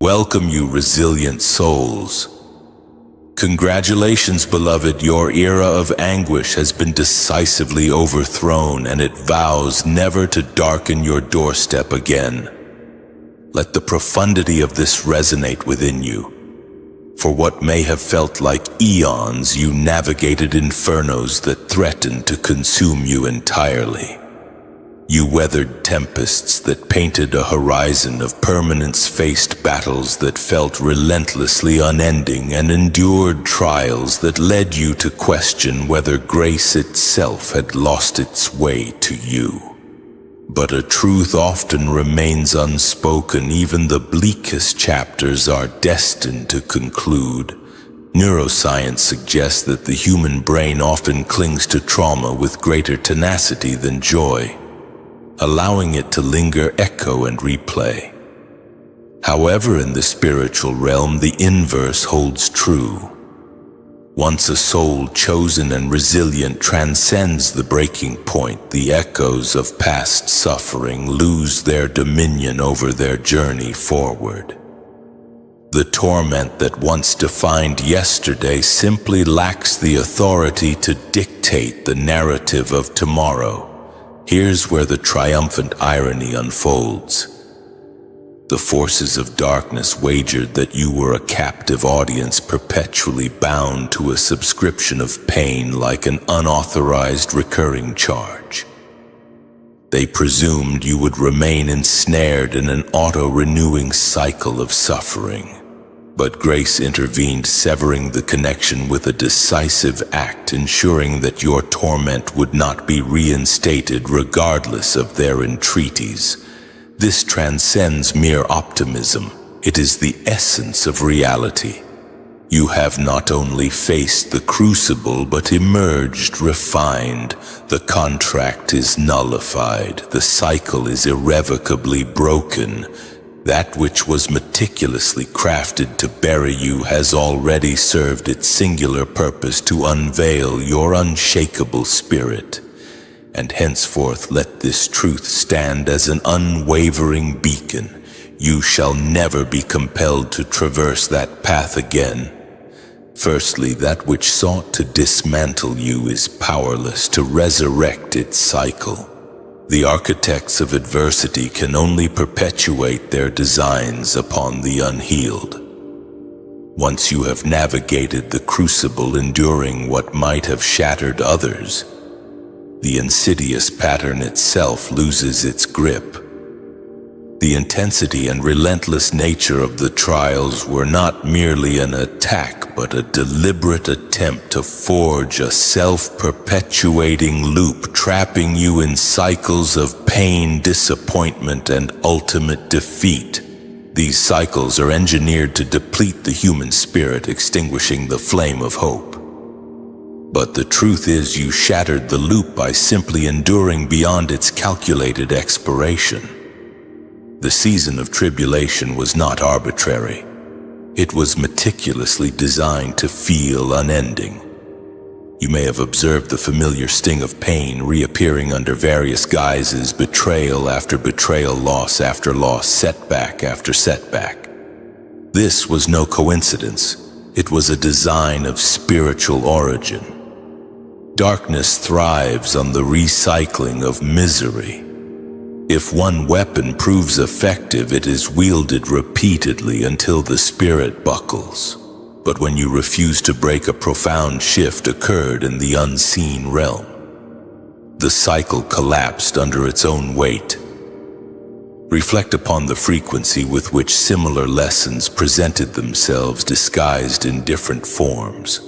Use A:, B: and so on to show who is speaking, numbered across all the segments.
A: Welcome you resilient souls. Congratulations, beloved, your era of anguish has been decisively overthrown, and it vows never to darken your doorstep again. Let the profundity of this resonate within you. For what may have felt like eons, you navigated infernos that threatened to consume you entirely. You weathered tempests that painted a horizon of permanence, faced battles that felt relentlessly unending, and endured trials that led you to question whether grace itself had lost its way to you. But a truth often remains unspoken. Even the bleakest chapters are destined to conclude. Neuroscience suggests that the human brain often clings to trauma with greater tenacity than joy, allowing it to linger, echo, and replay. However, in the spiritual realm, the inverse holds true. Once a soul chosen and resilient transcends the breaking point, the echoes of past suffering lose their dominion over their journey forward. The torment that once defined yesterday simply lacks the authority to dictate the narrative of tomorrow. Here's where the triumphant irony unfolds. The forces of darkness wagered that you were a captive audience, perpetually bound to a subscription of pain like an unauthorized recurring charge. They presumed you would remain ensnared in an auto-renewing cycle of suffering. But grace intervened, severing the connection with a decisive act, ensuring that your torment would not be reinstated regardless of their entreaties. This transcends mere optimism. It is the essence of reality. You have not only faced the crucible, but emerged refined. The contract is nullified. The cycle is irrevocably broken. That which was meticulously crafted to bury you has already served its singular purpose to unveil your unshakable spirit. And henceforth let this truth stand as an unwavering beacon. You shall never be compelled to traverse that path again. Firstly, that which sought to dismantle you is powerless to resurrect its cycle. The architects of adversity can only perpetuate their designs upon the unhealed. Once you have navigated the crucible, enduring what might have shattered others, the insidious pattern itself loses its grip. The intensity and relentless nature of the trials were not merely an attack, but a deliberate attempt to forge a self-perpetuating loop, trapping you in cycles of pain, disappointment, and ultimate defeat. These cycles are engineered to deplete the human spirit, extinguishing the flame of hope. But the truth is, you shattered the loop by simply enduring beyond its calculated expiration. The season of tribulation was not arbitrary. It was meticulously designed to feel unending. You may have observed the familiar sting of pain reappearing under various guises: betrayal after betrayal, loss after loss, setback after setback. This was no coincidence. It was a design of spiritual origin. Darkness thrives on the recycling of misery. If one weapon proves effective, it is wielded repeatedly until the spirit buckles. But when you refuse to break, a profound shift occurred in the unseen realm. The cycle collapsed under its own weight. Reflect upon the frequency with which similar lessons presented themselves, disguised in different forms.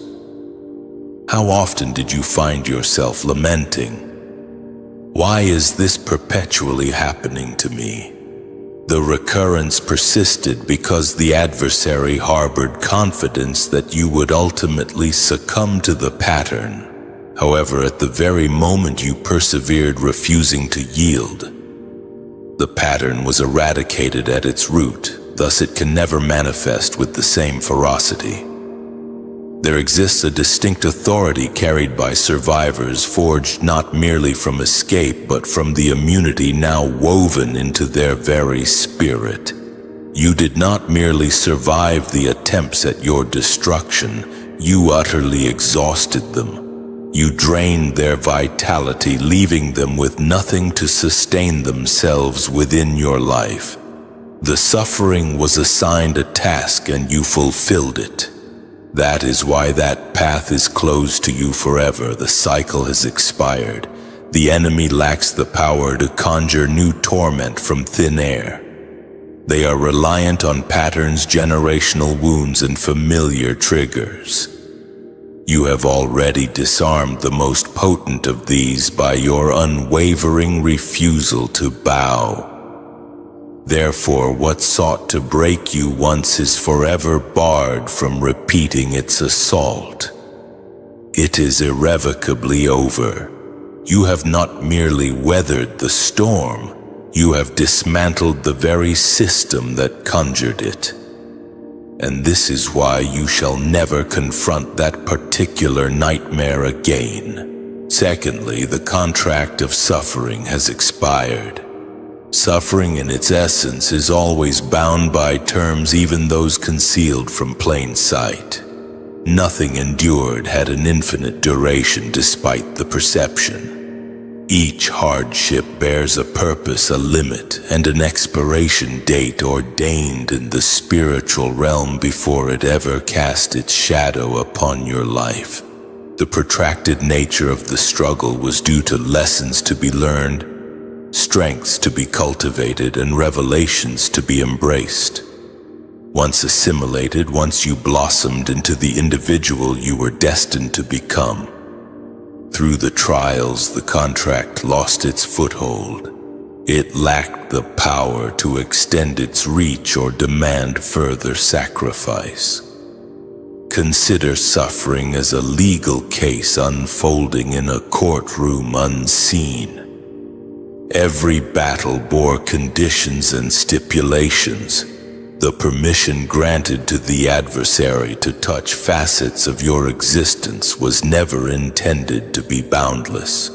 A: How often did you find yourself lamenting, "Why is this perpetually happening to me?" The recurrence persisted because the adversary harbored confidence that you would ultimately succumb to the pattern. However, at the very moment you persevered, refusing to yield, the pattern was eradicated at its root. Thus it can never manifest with the same ferocity. There exists a distinct authority carried by survivors, forged not merely from escape, but from the immunity now woven into their very spirit. You did not merely survive the attempts at your destruction, you utterly exhausted them. You drained their vitality, leaving them with nothing to sustain themselves within your life. The suffering was assigned a task and you fulfilled it. That is why that path is closed to you forever. The cycle has expired. The enemy lacks the power to conjure new torment from thin air. They are reliant on patterns, generational wounds, and familiar triggers. You have already disarmed the most potent of these by your unwavering refusal to bow. Therefore, what sought to break you once is forever barred from repeating its assault. It is irrevocably over. You have not merely weathered the storm, you have dismantled the very system that conjured it. And this is why you shall never confront that particular nightmare again. Secondly, the contract of suffering has expired. Suffering in its essence is always bound by terms, even those concealed from plain sight. Nothing endured had an infinite duration despite the perception. Each hardship bears a purpose, a limit, and an expiration date ordained in the spiritual realm before it ever cast its shadow upon your life. The protracted nature of the struggle was due to lessons to be learned, strengths to be cultivated, and revelations to be embraced. Once assimilated, once you blossomed into the individual you were destined to become. Through the trials, the contract lost its foothold. It lacked the power to extend its reach or demand further sacrifice. Consider suffering as a legal case unfolding in a courtroom unseen. Every battle bore conditions and stipulations. The permission granted to the adversary to touch facets of your existence was never intended to be boundless.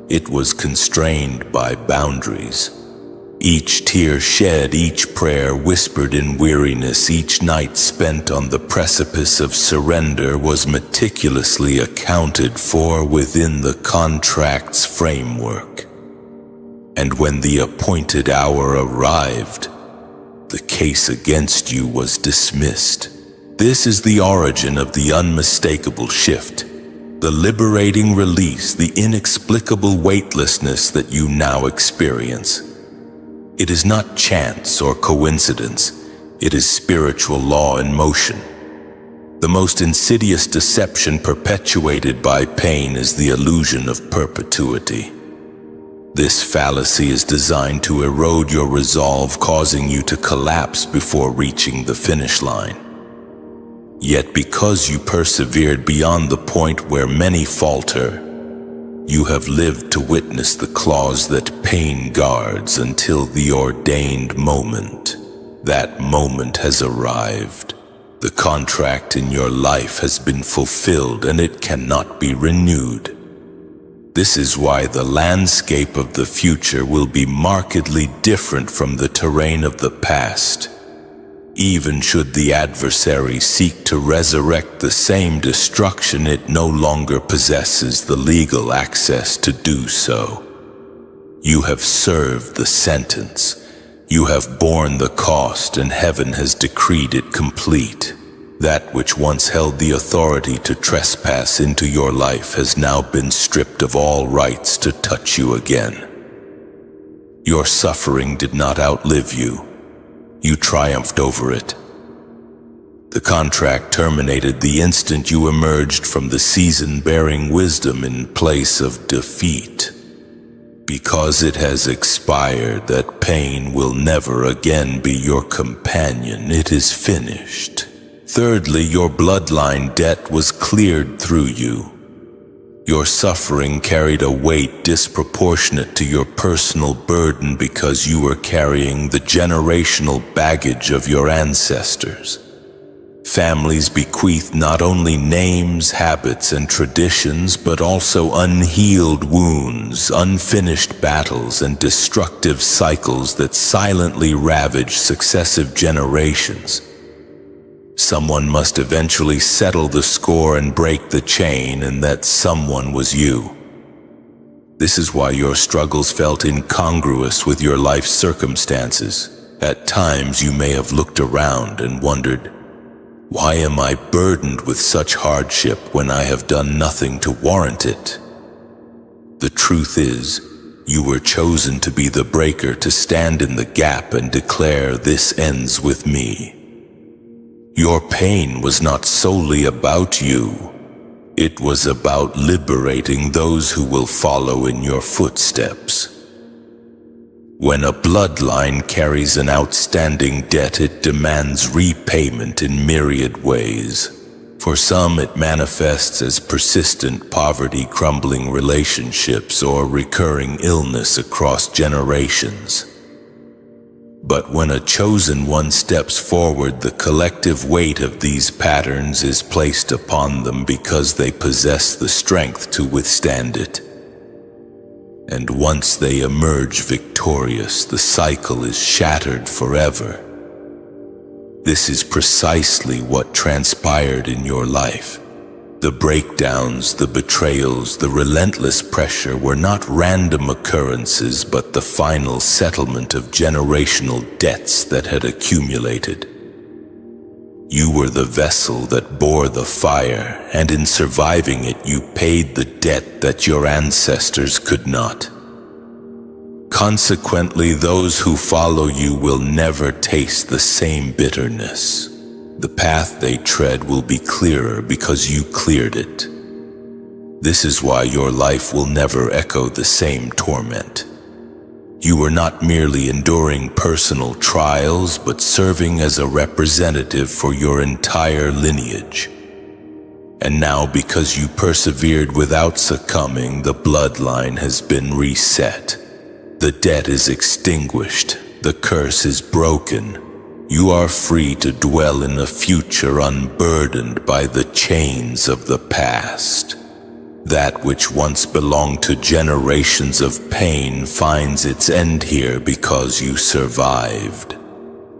A: It was constrained by boundaries. Each tear shed, each prayer whispered in weariness, each night spent on the precipice of surrender was meticulously accounted for within the contract's framework. And when the appointed hour arrived, the case against you was dismissed. This is the origin of the unmistakable shift, the liberating release, the inexplicable weightlessness that you now experience. It is not chance or coincidence, it is spiritual law in motion. The most insidious deception perpetuated by pain is the illusion of perpetuity. This fallacy is designed to erode your resolve, causing you to collapse before reaching the finish line. Yet because you persevered beyond the point where many falter, you have lived to witness the clause that pain guards until the ordained moment. That moment has arrived. The contract in your life has been fulfilled and it cannot be renewed. This is why the landscape of the future will be markedly different from the terrain of the past. Even should the adversary seek to resurrect the same destruction, it no longer possesses the legal access to do so. You have served the sentence. You have borne the cost, and heaven has decreed it complete. That which once held the authority to trespass into your life has now been stripped of all rights to touch you again. Your suffering did not outlive you. You triumphed over it. The contract terminated the instant you emerged from the season bearing wisdom in place of defeat. Because it has expired, that pain will never again be your companion. It is finished. Thirdly, your bloodline debt was cleared through you. Your suffering carried a weight disproportionate to your personal burden because you were carrying the generational baggage of your ancestors. Families bequeath not only names, habits, and traditions, but also unhealed wounds, unfinished battles, and destructive cycles that silently ravage successive generations. Someone must eventually settle the score and break the chain, and that someone was you. This is why your struggles felt incongruous with your life circumstances. At times you may have looked around and wondered, why am I burdened with such hardship when I have done nothing to warrant it? The truth is, you were chosen to be the breaker, to stand in the gap and declare, "This ends with me." Your pain was not solely about you. It was about liberating those who will follow in your footsteps. When a bloodline carries an outstanding debt, it demands repayment in myriad ways. For some, it manifests as persistent poverty, crumbling relationships, or recurring illness across generations. But when a chosen one steps forward, the collective weight of these patterns is placed upon them because they possess the strength to withstand it. And once they emerge victorious, the cycle is shattered forever. This is precisely what transpired in your life. The breakdowns, the betrayals, the relentless pressure were not random occurrences, but the final settlement of generational debts that had accumulated. You were the vessel that bore the fire, and in surviving it, you paid the debt that your ancestors could not. Consequently, those who follow you will never taste the same bitterness. The path they tread will be clearer because you cleared it. This is why your life will never echo the same torment. You were not merely enduring personal trials, but serving as a representative for your entire lineage. And now, because you persevered without succumbing, the bloodline has been reset. The debt is extinguished. The curse is broken. You are free to dwell in a future unburdened by the chains of the past. That which once belonged to generations of pain finds its end here because you survived.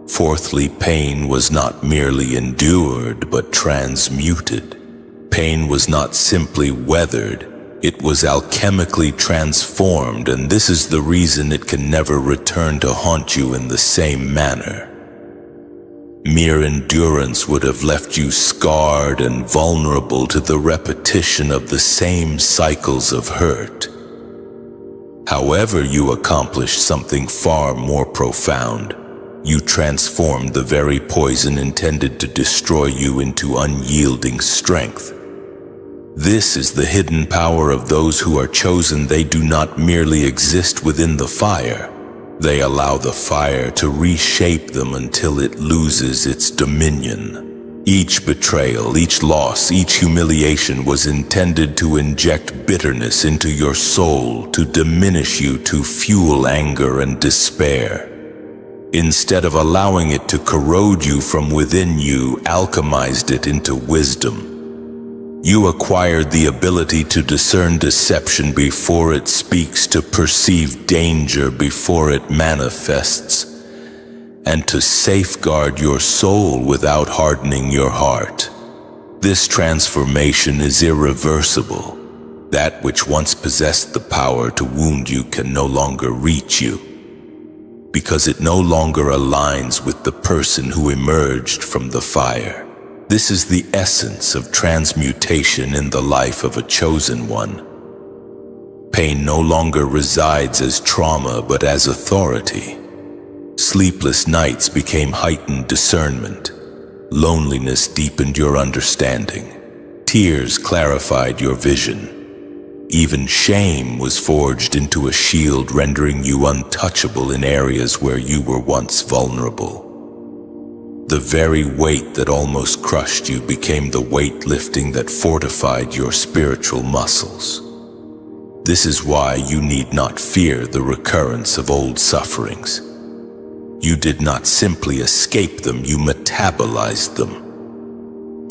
A: Fourthly, pain was not merely endured, but transmuted. Pain was not simply weathered, it was alchemically transformed, and this is the reason it can never return to haunt you in the same manner. Mere endurance would have left you scarred and vulnerable to the repetition of the same cycles of hurt. However, you accomplished something far more profound. You transformed the very poison intended to destroy you into unyielding strength. This is the hidden power of those who are chosen. They do not merely exist within the fire. They allow the fire to reshape them until it loses its dominion. Each betrayal, each loss, each humiliation was intended to inject bitterness into your soul, to diminish you, to fuel anger and despair. Instead of allowing it to corrode you from within, you alchemized it into wisdom. You acquired the ability to discern deception before it speaks, to perceive danger before it manifests, and to safeguard your soul without hardening your heart. This transformation is irreversible. That which once possessed the power to wound you can no longer reach you, because it no longer aligns with the person who emerged from the fire. This is the essence of transmutation in the life of a chosen one. Pain no longer resides as trauma, but as authority. Sleepless nights became heightened discernment. Loneliness deepened your understanding. Tears clarified your vision. Even shame was forged into a shield, rendering you untouchable in areas where you were once vulnerable. The very weight that almost crushed you became the weightlifting that fortified your spiritual muscles. This is why you need not fear the recurrence of old sufferings. You did not simply escape them, you metabolized them.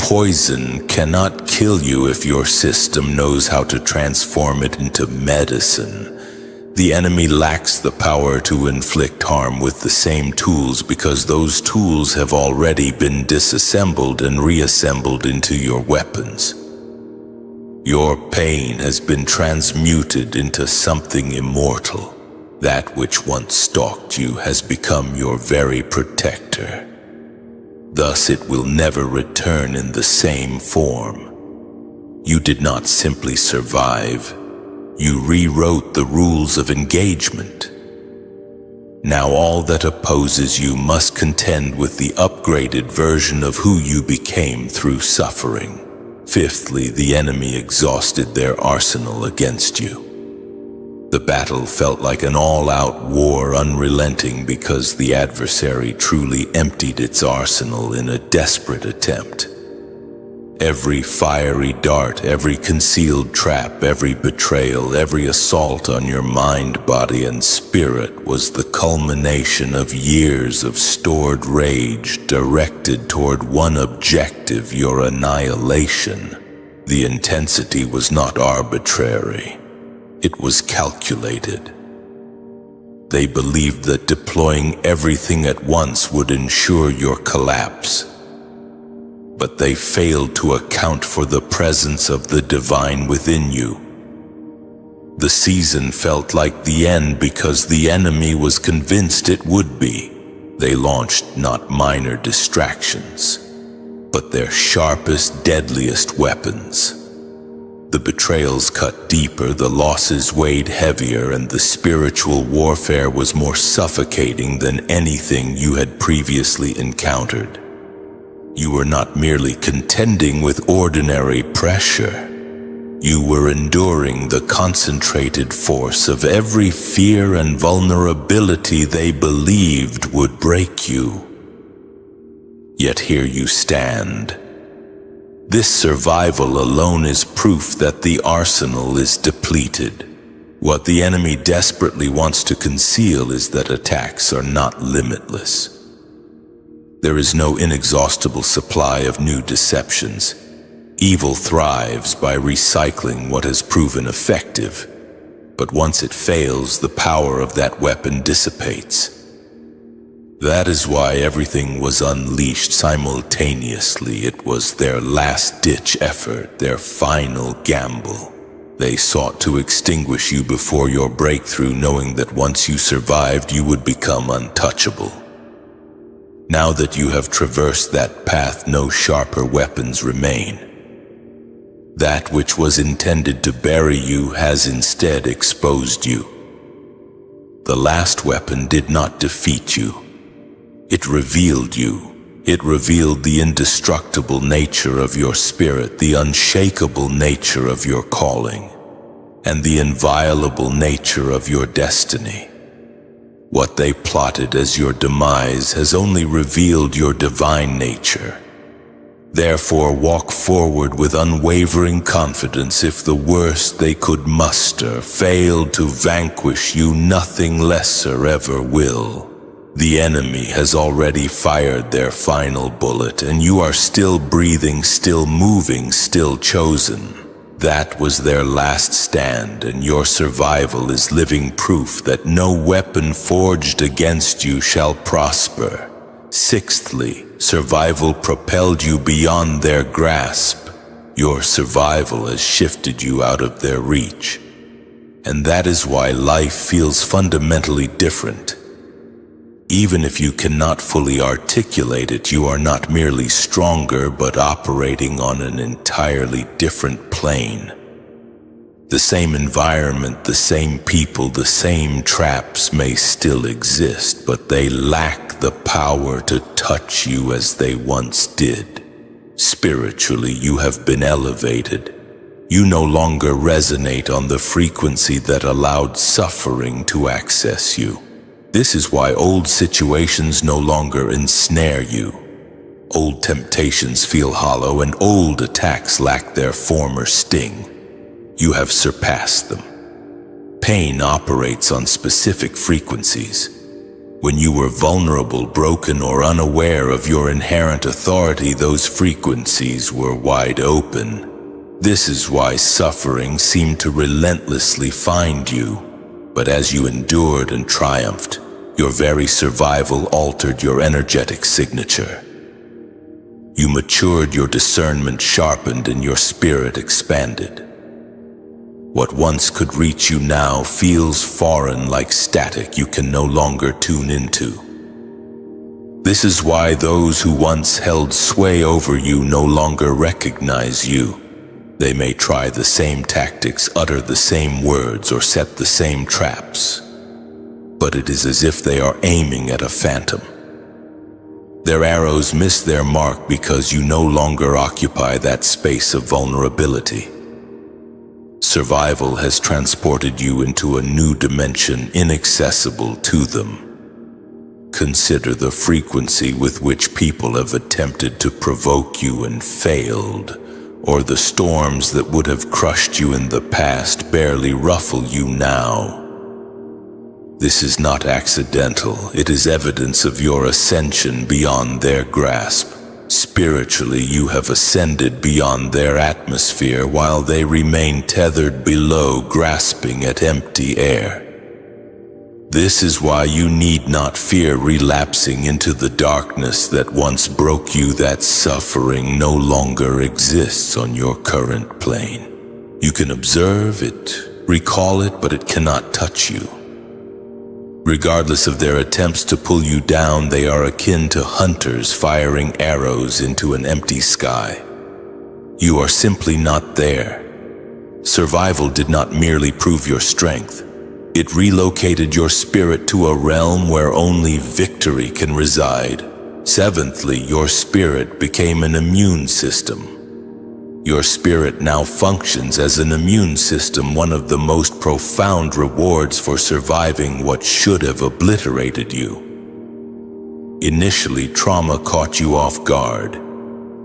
A: poison cannot kill you if your system knows how to transform it into medicine. The enemy lacks the power to inflict harm with the same tools because those tools have already been disassembled and reassembled into your weapons. Your pain has been transmuted into something immortal. That which once stalked you has become your very protector. Thus it will never return in the same form. You did not simply survive. You rewrote the rules of engagement. Now all that opposes you must contend with the upgraded version of who you became through suffering. Fifthly, the enemy exhausted their arsenal against you. The battle felt like an all-out war, unrelenting because the adversary truly emptied its arsenal in a desperate attempt. Every fiery dart, every concealed trap, every betrayal, every assault on your mind, body, and spirit was the culmination of years of stored rage directed toward one objective: your annihilation. The intensity was not arbitrary. It was calculated. They believed that deploying everything at once would ensure your collapse. But they failed to account for the presence of the divine within you. The season felt like the end because the enemy was convinced it would be. They launched not minor distractions, but their sharpest, deadliest weapons. The betrayals cut deeper, the losses weighed heavier, and the spiritual warfare was more suffocating than anything you had previously encountered. You were not merely contending with ordinary pressure. You were enduring the concentrated force of every fear and vulnerability they believed would break you. Yet here you stand. This survival alone is proof that the arsenal is depleted. What the enemy desperately wants to conceal is that attacks are not limitless. There is no inexhaustible supply of new deceptions. Evil thrives by recycling what has proven effective, but once it fails, the power of that weapon dissipates. That is why everything was unleashed simultaneously. It was their last-ditch effort, their final gamble. They sought to extinguish you before your breakthrough, knowing that once you survived, you would become untouchable. Now that you have traversed that path, no sharper weapons remain. That which was intended to bury you has instead exposed you. The last weapon did not defeat you. It revealed you. It revealed the indestructible nature of your spirit, the unshakable nature of your calling, and the inviolable nature of your destiny. What they plotted as your demise has only revealed your divine nature. Therefore, walk forward with unwavering confidence. If the worst they could muster failed to vanquish you, nothing lesser ever will. The enemy has already fired their final bullet, and you are still breathing, still moving, still chosen. That was their last stand, and your survival is living proof that no weapon forged against you shall prosper. Sixthly, survival propelled you beyond their grasp. Your survival has shifted you out of their reach. And that is why life feels fundamentally different. Even if you cannot fully articulate it, you are not merely stronger, but operating on an entirely different plane. The same environment, the same people, the same traps may still exist, but they lack the power to touch you as they once did. Spiritually, you have been elevated. You no longer resonate on the frequency that allowed suffering to access you. This is why old situations no longer ensnare you. Old temptations feel hollow, and old attacks lack their former sting. You have surpassed them. Pain operates on specific frequencies. When you were vulnerable, broken, or unaware of your inherent authority, those frequencies were wide open. This is why suffering seemed to relentlessly find you. But as you endured and triumphed, your very survival altered your energetic signature. You matured, your discernment sharpened, and your spirit expanded. What once could reach you now feels foreign, like static you can no longer tune into. This is why those who once held sway over you no longer recognize you. They may try the same tactics, utter the same words, or set the same traps, but it is as if they are aiming at a phantom. Their arrows miss their mark because you no longer occupy that space of vulnerability. Survival has transported you into a new dimension inaccessible to them. Consider the frequency with which people have attempted to provoke you and failed, or the storms that would have crushed you in the past barely ruffle you now. This is not accidental. It is evidence of your ascension beyond their grasp. Spiritually, you have ascended beyond their atmosphere while they remain tethered below, grasping at empty air. This is why you need not fear relapsing into the darkness that once broke you. That suffering no longer exists on your current plane. You can observe it, recall it, but it cannot touch you. Regardless of their attempts to pull you down, they are akin to hunters firing arrows into an empty sky. You are simply not there. Survival did not merely prove your strength. It relocated your spirit to a realm where only victory can reside. Seventhly, your spirit became an immune system. Your spirit now functions as an immune system, one of the most profound rewards for surviving what should have obliterated you. Initially, trauma caught you off guard.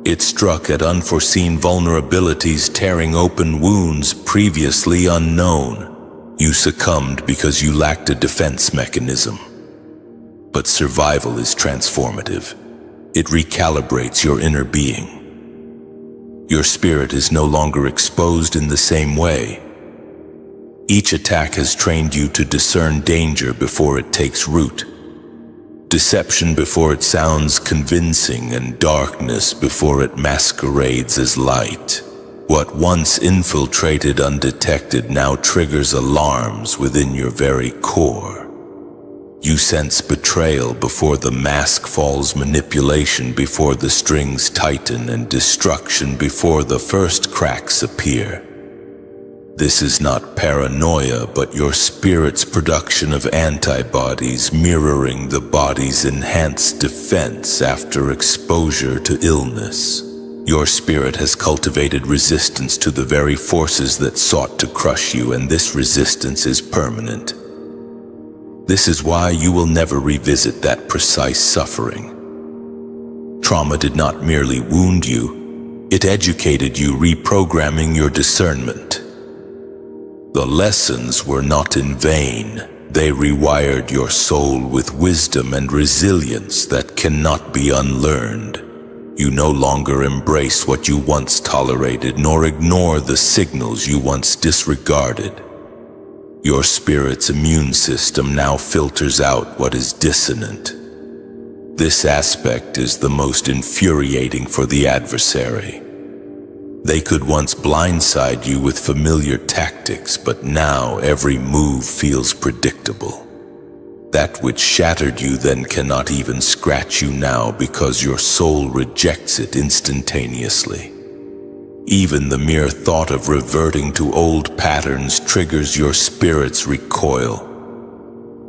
A: It struck at unforeseen vulnerabilities, tearing open wounds previously unknown. You succumbed because you lacked a defense mechanism. But survival is transformative. It recalibrates your inner being. Your spirit is no longer exposed in the same way. Each attack has trained you to discern danger before it takes root, deception before it sounds convincing, and darkness before it masquerades as light. What once infiltrated undetected now triggers alarms within your very core. You sense betrayal before the mask falls, manipulation before the strings tighten, and destruction before the first cracks appear. This is not paranoia, but your spirit's production of antibodies mirroring the body's enhanced defense after exposure to illness. Your spirit has cultivated resistance to the very forces that sought to crush you, and this resistance is permanent. This is why you will never revisit that precise suffering. Trauma did not merely wound you, it educated you, reprogramming your discernment. The lessons were not in vain. They rewired your soul with wisdom and resilience that cannot be unlearned. You no longer embrace what you once tolerated, nor ignore the signals you once disregarded. Your spirit's immune system now filters out what is dissonant. This aspect is the most infuriating for the adversary. They could once blindside you with familiar tactics, but now every move feels predictable. That which shattered you then cannot even scratch you now because your soul rejects it instantaneously. Even the mere thought of reverting to old patterns triggers your spirit's recoil.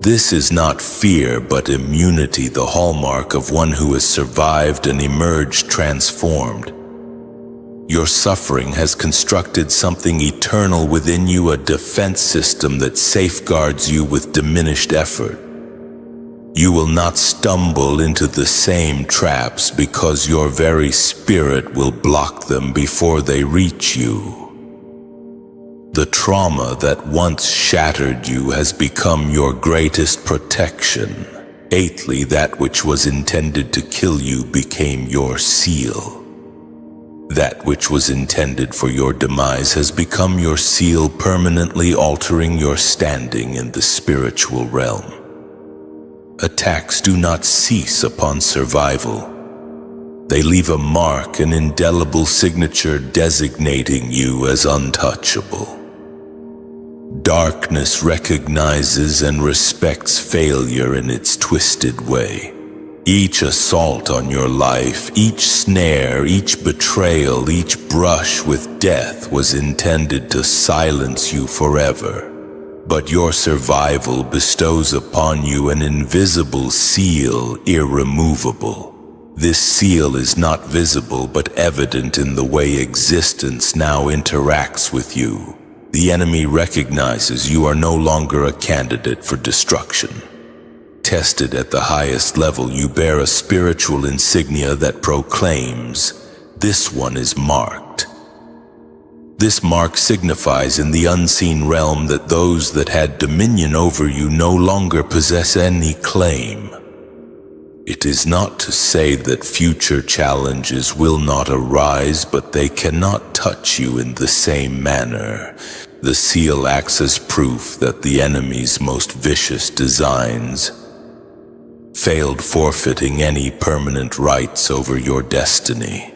A: This is not fear, but immunity, the hallmark of one who has survived and emerged transformed. Your suffering has constructed something eternal within you, a defense system that safeguards you with diminished effort. You will not stumble into the same traps because your very spirit will block them before they reach you. The trauma that once shattered you has become your greatest protection. Eighthly, that which was intended to kill you became your seal. That which was intended for your demise has become your seal, permanently altering your standing in the spiritual realm. Attacks do not cease upon survival. They leave a mark, an indelible signature designating you as untouchable. Darkness recognizes and respects failure in its twisted way. Each assault on your life, each snare, each betrayal, each brush with death was intended to silence you forever. But your survival bestows upon you an invisible seal, irremovable. This seal is not visible but evident in the way existence now interacts with you. The enemy recognizes you are no longer a candidate for destruction. Tested at the highest level, you bear a spiritual insignia that proclaims, "This one is marked." This mark signifies in the unseen realm that those that had dominion over you no longer possess any claim. It is not to say that future challenges will not arise, but they cannot touch you in the same manner. The seal acts as proof that the enemy's most vicious designs failed, forfeiting any permanent rights over your destiny.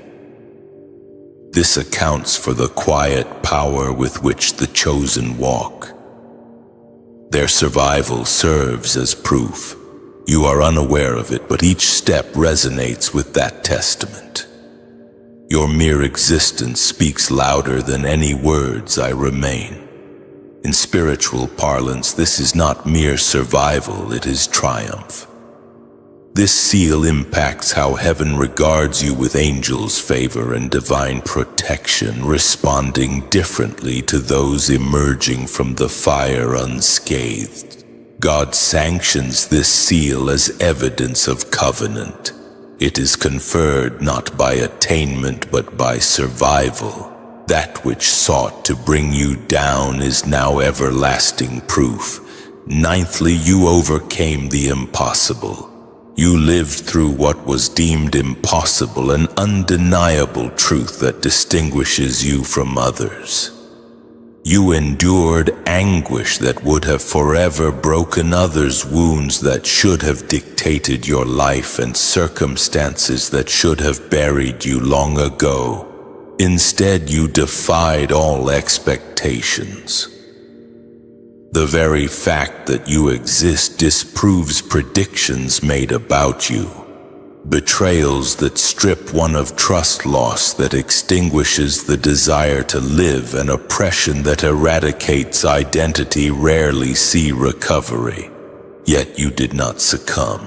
A: This accounts for the quiet power with which the chosen walk. Their survival serves as proof. You are unaware of it, but each step resonates with that testament. Your mere existence speaks louder than any words. I remain. In spiritual parlance, this is not mere survival, it is triumph. This seal impacts how heaven regards you with angels' favor and divine protection, responding differently to those emerging from the fire unscathed. God sanctions this seal as evidence of covenant. It is conferred not by attainment but by survival. That which sought to bring you down is now everlasting proof. Ninthly, you overcame the impossible. You lived through what was deemed impossible, an undeniable truth that distinguishes you from others. You endured anguish that would have forever broken others, wounds that should have dictated your life, and circumstances that should have buried you long ago. Instead, you defied all expectations. The very fact that you exist disproves predictions made about you. Betrayals that strip one of trust, loss that extinguishes the desire to live, and oppression that eradicates identity rarely see recovery. Yet you did not succumb.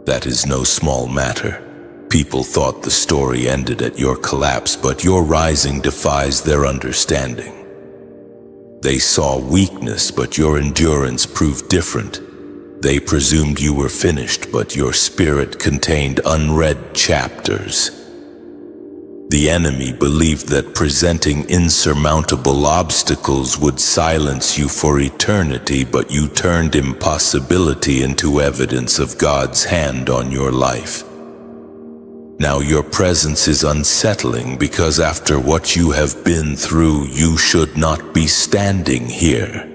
A: That is no small matter. People thought the story ended at your collapse, but your rising defies their understanding. They saw weakness, but your endurance proved different. They presumed you were finished, but your spirit contained unread chapters. The enemy believed that presenting insurmountable obstacles would silence you for eternity, but you turned impossibility into evidence of God's hand on your life. Now your presence is unsettling because after what you have been through, you should not be standing here.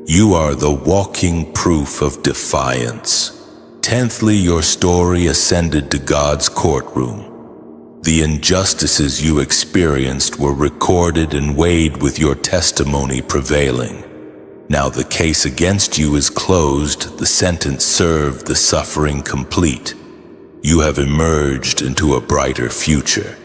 A: You are the walking proof of defiance. Tenthly, your story ascended to God's courtroom. The injustices you experienced were recorded and weighed with your testimony prevailing. Now the case against you is closed, the sentence served, the suffering complete. You have emerged into a brighter future.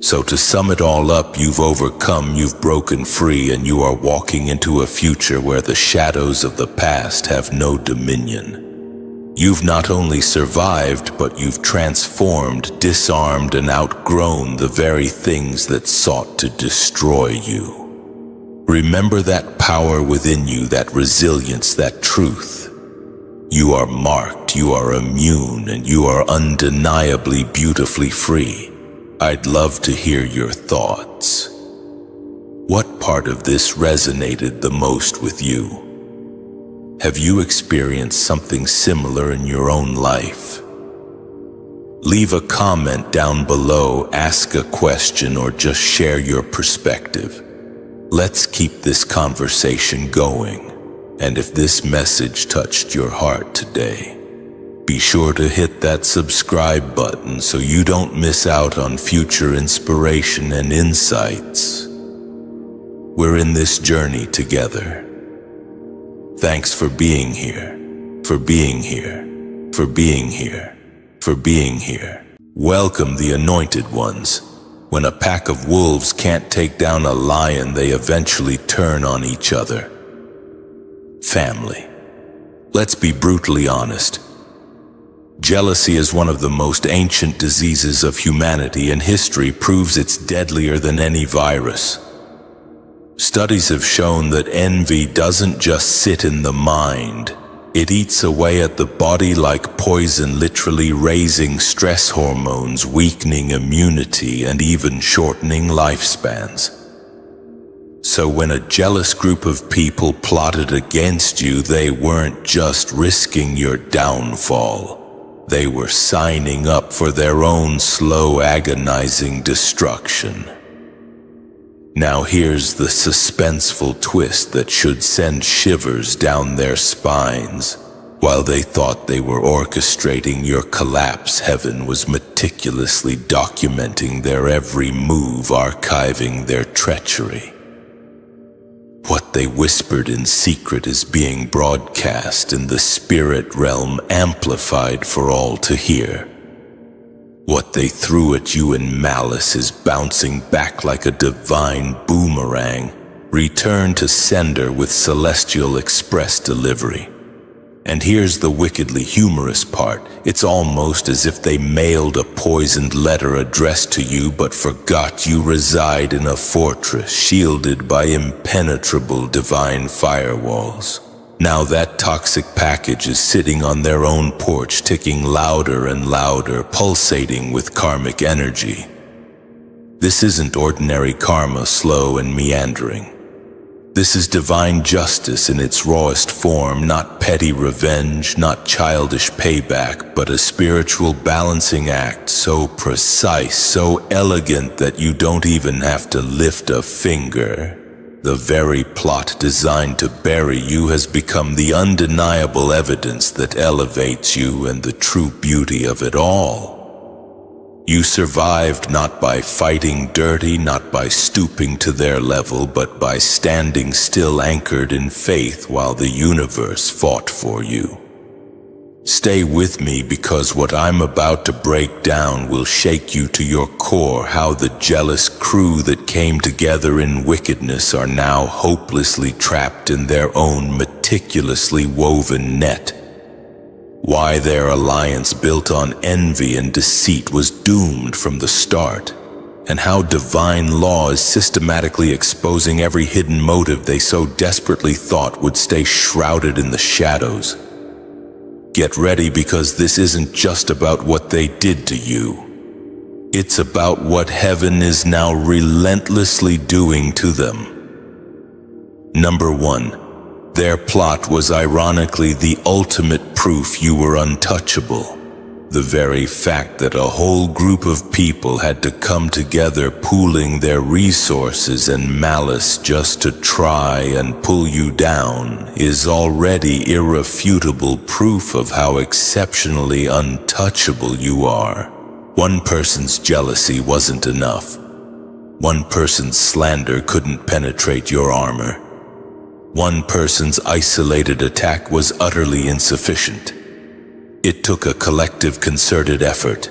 A: So to sum it all up, you've overcome, you've broken free, and you are walking into a future where the shadows of the past have no dominion. You've not only survived, but you've transformed, disarmed, and outgrown the very things that sought to destroy you. Remember that power within you, that resilience, that truth. You are marked, you are immune, and you are undeniably beautifully free. I'd love to hear your thoughts. What part of this resonated the most with you? Have you experienced something similar in your own life? Leave a comment down below, ask a question, or just share your perspective. Let's keep this conversation going. And if this message touched your heart today, be sure to hit that subscribe button so you don't miss out on future inspiration and insights. We're in this journey together. Thanks for being here, for being here, for being here, for being here. Welcome the anointed ones. When a pack of wolves can't take down a lion, they eventually turn on each other. Family. Let's be brutally honest. Jealousy is one of the most ancient diseases of humanity, and history proves it's deadlier than any virus. Studies have shown that envy doesn't just sit in the mind. It eats away at the body like poison, literally raising stress hormones, weakening immunity, and even shortening lifespans. So when a jealous group of people plotted against you, they weren't just risking your downfall. They were signing up for their own slow, agonizing destruction. Now here's the suspenseful twist that should send shivers down their spines. While they thought they were orchestrating your collapse, heaven was meticulously documenting their every move, archiving their treachery. What they whispered in secret is being broadcast in the spirit realm, amplified for all to hear. What they threw at you in malice is bouncing back like a divine boomerang, returned to sender with celestial express delivery. And here's the wickedly humorous part. It's almost as if they mailed a poisoned letter addressed to you but forgot you reside in a fortress shielded by impenetrable divine firewalls. Now that toxic package is sitting on their own porch, ticking louder and louder, pulsating with karmic energy. This isn't ordinary karma, slow and meandering. This is divine justice in its rawest form, not petty revenge, not childish payback, but a spiritual balancing act so precise, so elegant that you don't even have to lift a finger. The very plot designed to bury you has become the undeniable evidence that elevates you and the true beauty of it all. You survived not by fighting dirty, not by stooping to their level, but by standing still, anchored in faith while the universe fought for you. Stay with me, because what I'm about to break down will shake you to your core. How the jealous crew that came together in wickedness are now hopelessly trapped in their own meticulously woven net. Why their alliance built on envy and deceit was doomed from the start, and how divine law is systematically exposing every hidden motive they so desperately thought would stay shrouded in the shadows. Get ready, because this isn't just about what they did to you. It's about what heaven is now relentlessly doing to them. Number 1. Their plot was ironically the ultimate proof you were untouchable. The very fact that a whole group of people had to come together, pooling their resources and malice just to try and pull you down, is already irrefutable proof of how exceptionally untouchable you are. One person's jealousy wasn't enough. One person's slander couldn't penetrate your armor. One person's isolated attack was utterly insufficient. It took a collective, concerted effort.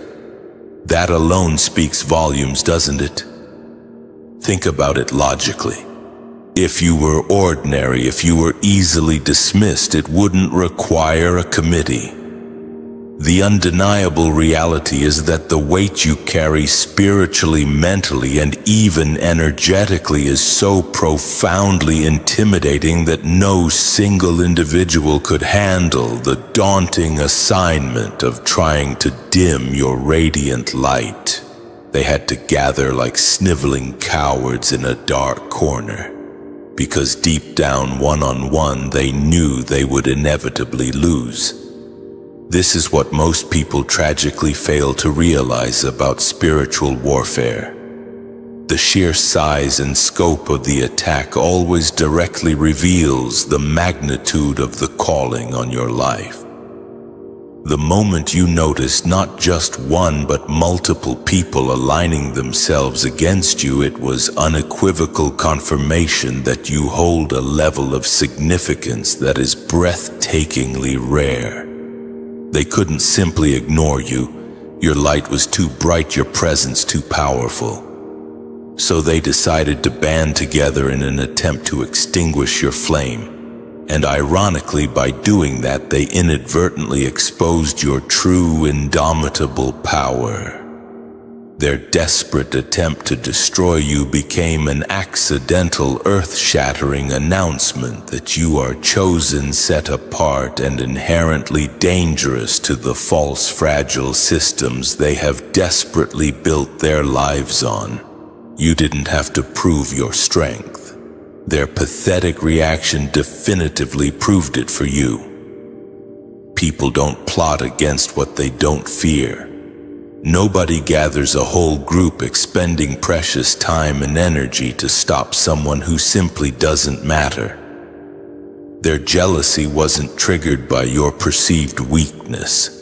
A: That alone speaks volumes, doesn't it? Think about it logically. If you were ordinary, if you were easily dismissed, it wouldn't require a committee. The undeniable reality is that the weight you carry spiritually, mentally, and even energetically is so profoundly intimidating that no single individual could handle the daunting assignment of trying to dim your radiant light. They had to gather like sniveling cowards in a dark corner, because deep down, one-on-one, they knew they would inevitably lose. This is what most people tragically fail to realize about spiritual warfare. The sheer size and scope of the attack always directly reveals the magnitude of the calling on your life. The moment you notice not just one but multiple people aligning themselves against you, it was unequivocal confirmation that you hold a level of significance that is breathtakingly rare. They couldn't simply ignore you. Your light was too bright, your presence too powerful. So they decided to band together in an attempt to extinguish your flame. And ironically, by doing that, they inadvertently exposed your true, indomitable power. Their desperate attempt to destroy you became an accidental, earth-shattering announcement that you are chosen, set apart, and inherently dangerous to the false, fragile systems they have desperately built their lives on. You didn't have to prove your strength. Their pathetic reaction definitively proved it for you. People don't plot against what they don't fear. Nobody gathers a whole group expending precious time and energy to stop someone who simply doesn't matter. Their jealousy wasn't triggered by your perceived weakness.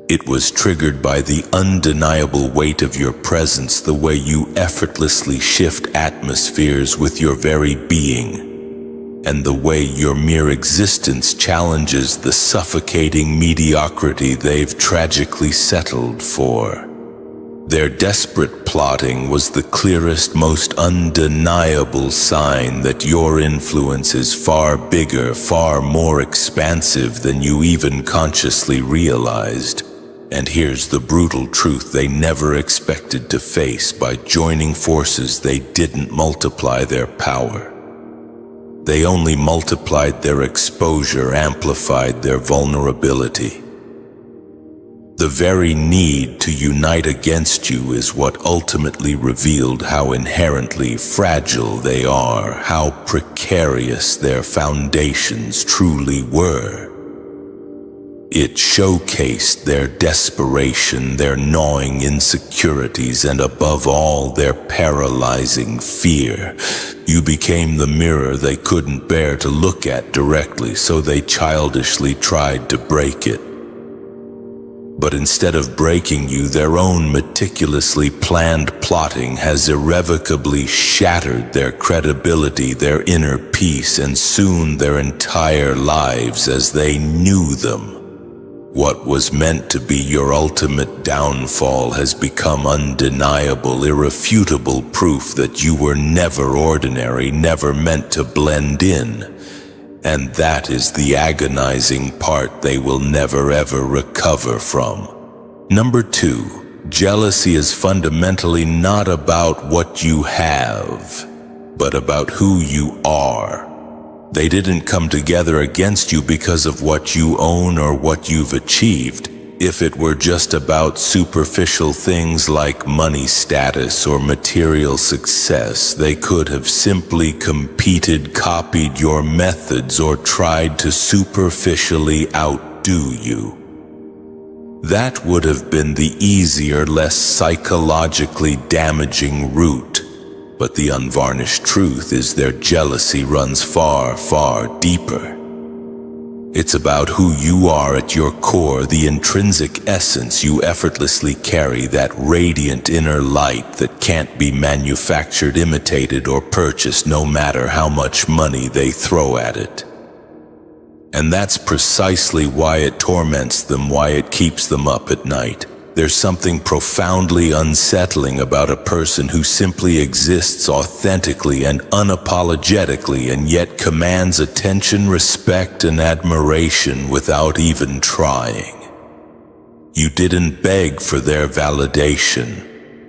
A: It was triggered by the undeniable weight of your presence, the way you effortlessly shift atmospheres with your very being, and the way your mere existence challenges the suffocating mediocrity they've tragically settled for. Their desperate plotting was the clearest, most undeniable sign that your influence is far bigger, far more expansive than you even consciously realized. And here's the brutal truth they never expected to face. By joining forces, they didn't multiply their power. They only multiplied their exposure, amplified their vulnerability. The very need to unite against you is what ultimately revealed how inherently fragile they are, how precarious their foundations truly were. It showcased their desperation, their gnawing insecurities, and above all, their paralyzing fear. You became the mirror they couldn't bear to look at directly, so they childishly tried to break it. But instead of breaking you, their own meticulously planned plotting has irrevocably shattered their credibility, their inner peace, and soon their entire lives as they knew them. What was meant to be your ultimate downfall has become undeniable, irrefutable proof that you were never ordinary, never meant to blend in. And that is the agonizing part they will never ever recover from. Number 2, jealousy is fundamentally not about what you have, but about who you are. They didn't come together against you because of what you own or what you've achieved. If it were just about superficial things like money, status, or material success, they could have simply competed, copied your methods, or tried to superficially outdo you. That would have been the easier, less psychologically damaging route. But the unvarnished truth is their jealousy runs far, far deeper. It's about who you are at your core, the intrinsic essence you effortlessly carry, that radiant inner light that can't be manufactured, imitated, or purchased, no matter how much money they throw at it. And that's precisely why it torments them, why it keeps them up at night. There's something profoundly unsettling about a person who simply exists authentically and unapologetically and yet commands attention, respect, and admiration without even trying. You didn't beg for their validation.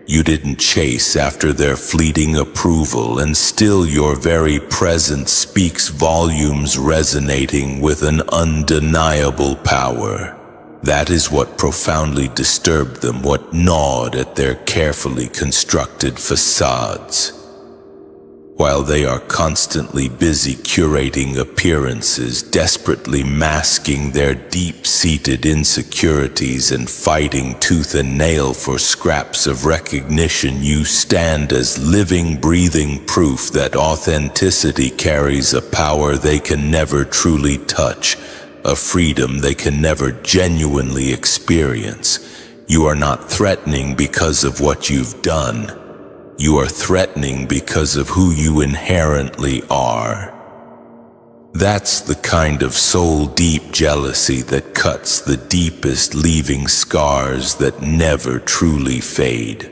A: You didn't chase after their fleeting approval, and still your very presence speaks volumes, resonating with an undeniable power. That is what profoundly disturbed them, what gnawed at their carefully constructed facades. while they are constantly busy curating appearances, desperately masking their deep-seated insecurities and fighting tooth and nail for scraps of recognition. You stand as living, breathing proof that authenticity carries a power they can never truly touch, a freedom they can never genuinely experience. You are not threatening because of what you've done. You are threatening because of who you inherently are. That's the kind of soul-deep jealousy that cuts the deepest, leaving scars that never truly fade.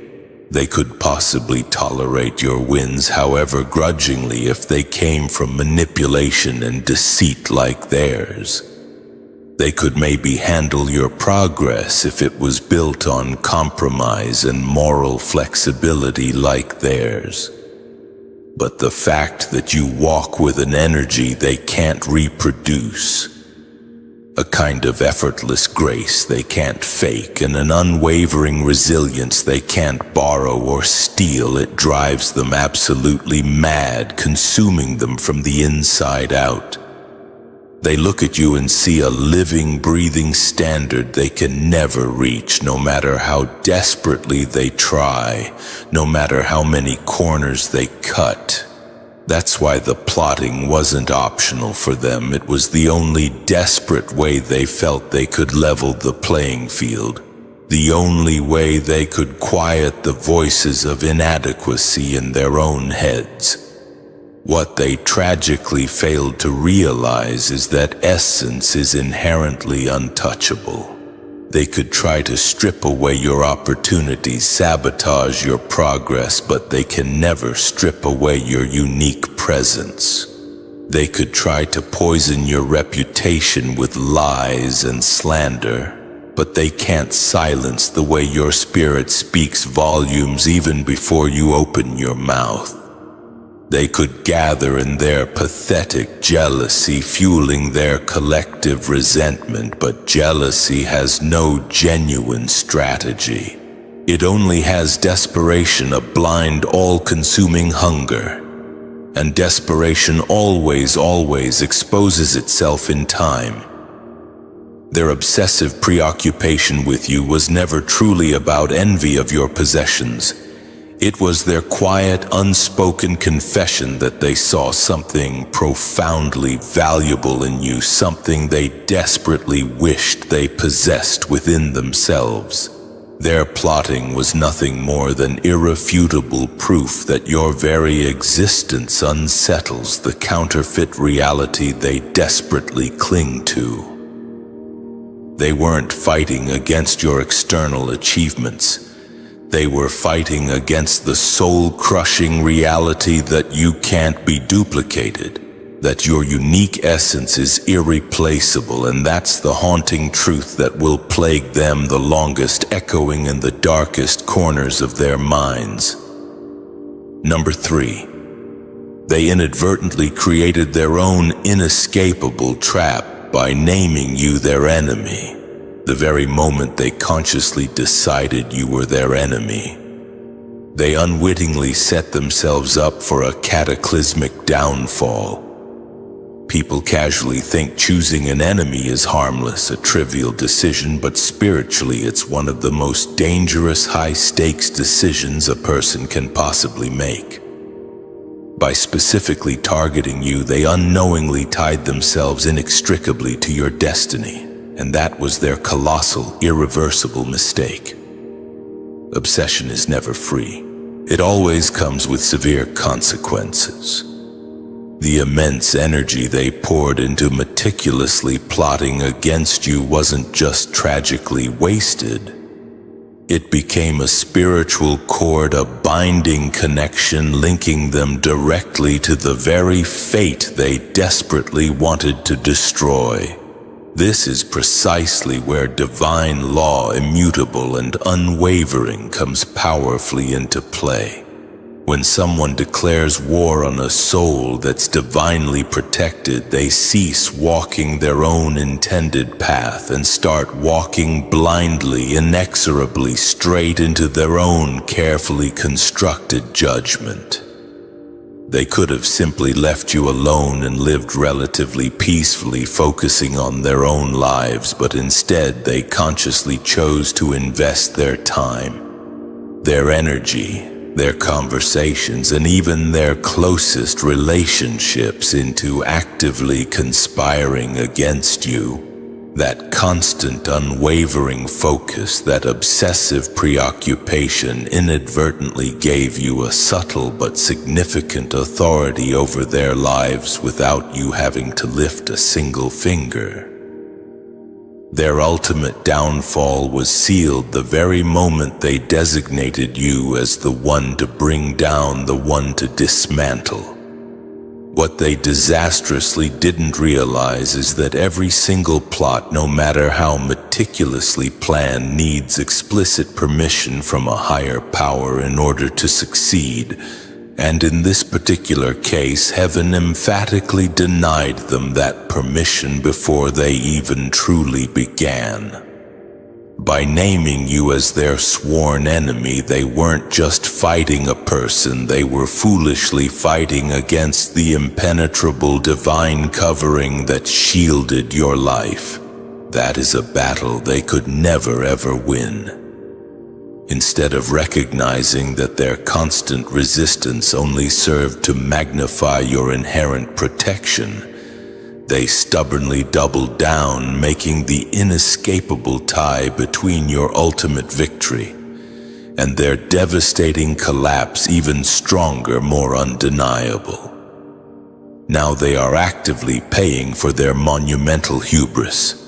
A: They could possibly tolerate your wins, however grudgingly, if they came from manipulation and deceit like theirs. They could maybe handle your progress if it was built on compromise and moral flexibility like theirs. But the fact that you walk with an energy they can't reproduce, a kind of effortless grace they can't fake, and an unwavering resilience they can't borrow or steal, it drives them absolutely mad, consuming them from the inside out. They look at you and see a living, breathing standard they can never reach, no matter how desperately they try, no matter how many corners they cut. That's why the plotting wasn't optional for them. It was the only desperate way they felt they could level the playing field. The only way they could quiet the voices of inadequacy in their own heads. What they tragically failed to realize is that essence is inherently untouchable. They could try to strip away your opportunities, sabotage your progress, but they can never strip away your unique presence. They could try to poison your reputation with lies and slander, but they can't silence the way your spirit speaks volumes even before you open your mouth. They could gather in their pathetic jealousy, fueling their collective resentment, but jealousy has no genuine strategy. It only has desperation, a blind, all-consuming hunger. And desperation always exposes itself in time. Their obsessive preoccupation with you was never truly about envy of your possessions. It was their quiet, unspoken confession that they saw something profoundly valuable in you, something they desperately wished they possessed within themselves. Their plotting was nothing more than irrefutable proof that your very existence unsettles the counterfeit reality they desperately cling to. They weren't fighting against your external achievements. They were fighting against the soul-crushing reality that you can't be duplicated, that your unique essence is irreplaceable, and that's the haunting truth that will plague them the longest, echoing in the darkest corners of their minds. Number 3. They inadvertently created their own inescapable trap by naming you their enemy. The very moment they consciously decided you were their enemy, they unwittingly set themselves up for a cataclysmic downfall. People casually think choosing an enemy is harmless, a trivial decision, but spiritually it's one of the most dangerous, high-stakes decisions a person can possibly make. By specifically targeting you, they unknowingly tied themselves inextricably to your destiny. And that was their colossal, irreversible mistake. Obsession is never free. It always comes with severe consequences. The immense energy they poured into meticulously plotting against you wasn't just tragically wasted. It became a spiritual cord, a binding connection linking them directly to the very fate they desperately wanted to destroy. This is precisely where divine law, immutable and unwavering, comes powerfully into play. When someone declares war on a soul that's divinely protected, they cease walking their own intended path and start walking blindly, inexorably straight into their own carefully constructed judgment. They could have simply left you alone and lived relatively peacefully, focusing on their own lives, but instead they consciously chose to invest their time, their energy, their conversations, and even their closest relationships into actively conspiring against you. That constant, unwavering focus, that obsessive preoccupation inadvertently gave you a subtle but significant authority over their lives without you having to lift a single finger. Their ultimate downfall was sealed the very moment they designated you as the one to bring down, the one to dismantle. What they disastrously didn't realize is that every single plot, no matter how meticulously planned, needs explicit permission from a higher power in order to succeed. And in this particular case, heaven emphatically denied them that permission before they even truly began. By naming you as their sworn enemy, they weren't just fighting a person, they were foolishly fighting against the impenetrable divine covering that shielded your life. That is a battle they could never ever win. Instead of recognizing that their constant resistance only served to magnify your inherent protection, they stubbornly doubled down, making the inescapable tie between your ultimate victory and their devastating collapse even stronger, more undeniable. Now they are actively paying for their monumental hubris.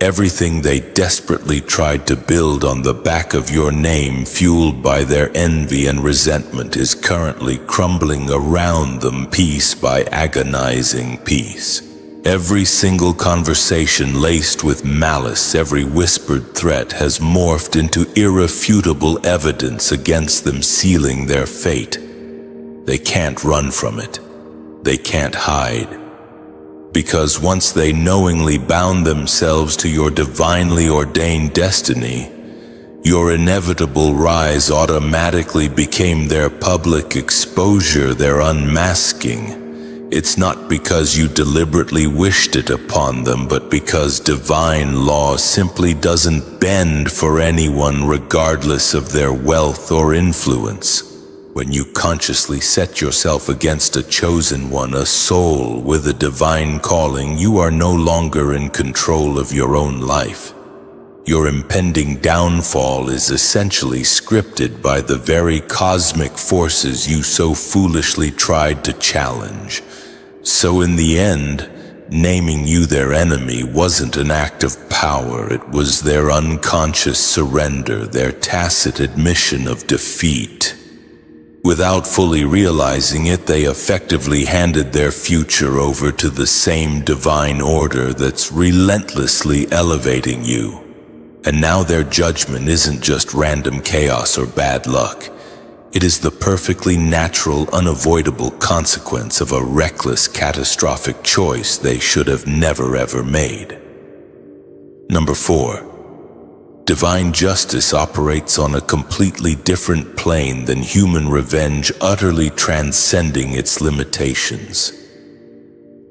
A: Everything they desperately tried to build on the back of your name, fueled by their envy and resentment, is currently crumbling around them piece by agonizing piece. Every single conversation laced with malice, every whispered threat has morphed into irrefutable evidence against them, sealing their fate. They can't run from it. They can't hide. Because once they knowingly bound themselves to your divinely ordained destiny, your inevitable rise automatically became their public exposure, their unmasking. It's not because you deliberately wished it upon them, but because divine law simply doesn't bend for anyone regardless of their wealth or influence. When you consciously set yourself against a chosen one, a soul with a divine calling, you are no longer in control of your own life. Your impending downfall is essentially scripted by the very cosmic forces you so foolishly tried to challenge. So in the end, naming you their enemy wasn't an act of power, it was their unconscious surrender, their tacit admission of defeat. Without fully realizing it, they effectively handed their future over to the same divine order that's relentlessly elevating you. And now their judgment isn't just random chaos or bad luck. It is the perfectly natural, unavoidable consequence of a reckless, catastrophic choice they should have never ever made. Number 4. Divine justice operates on a completely different plane than human revenge, utterly transcending its limitations.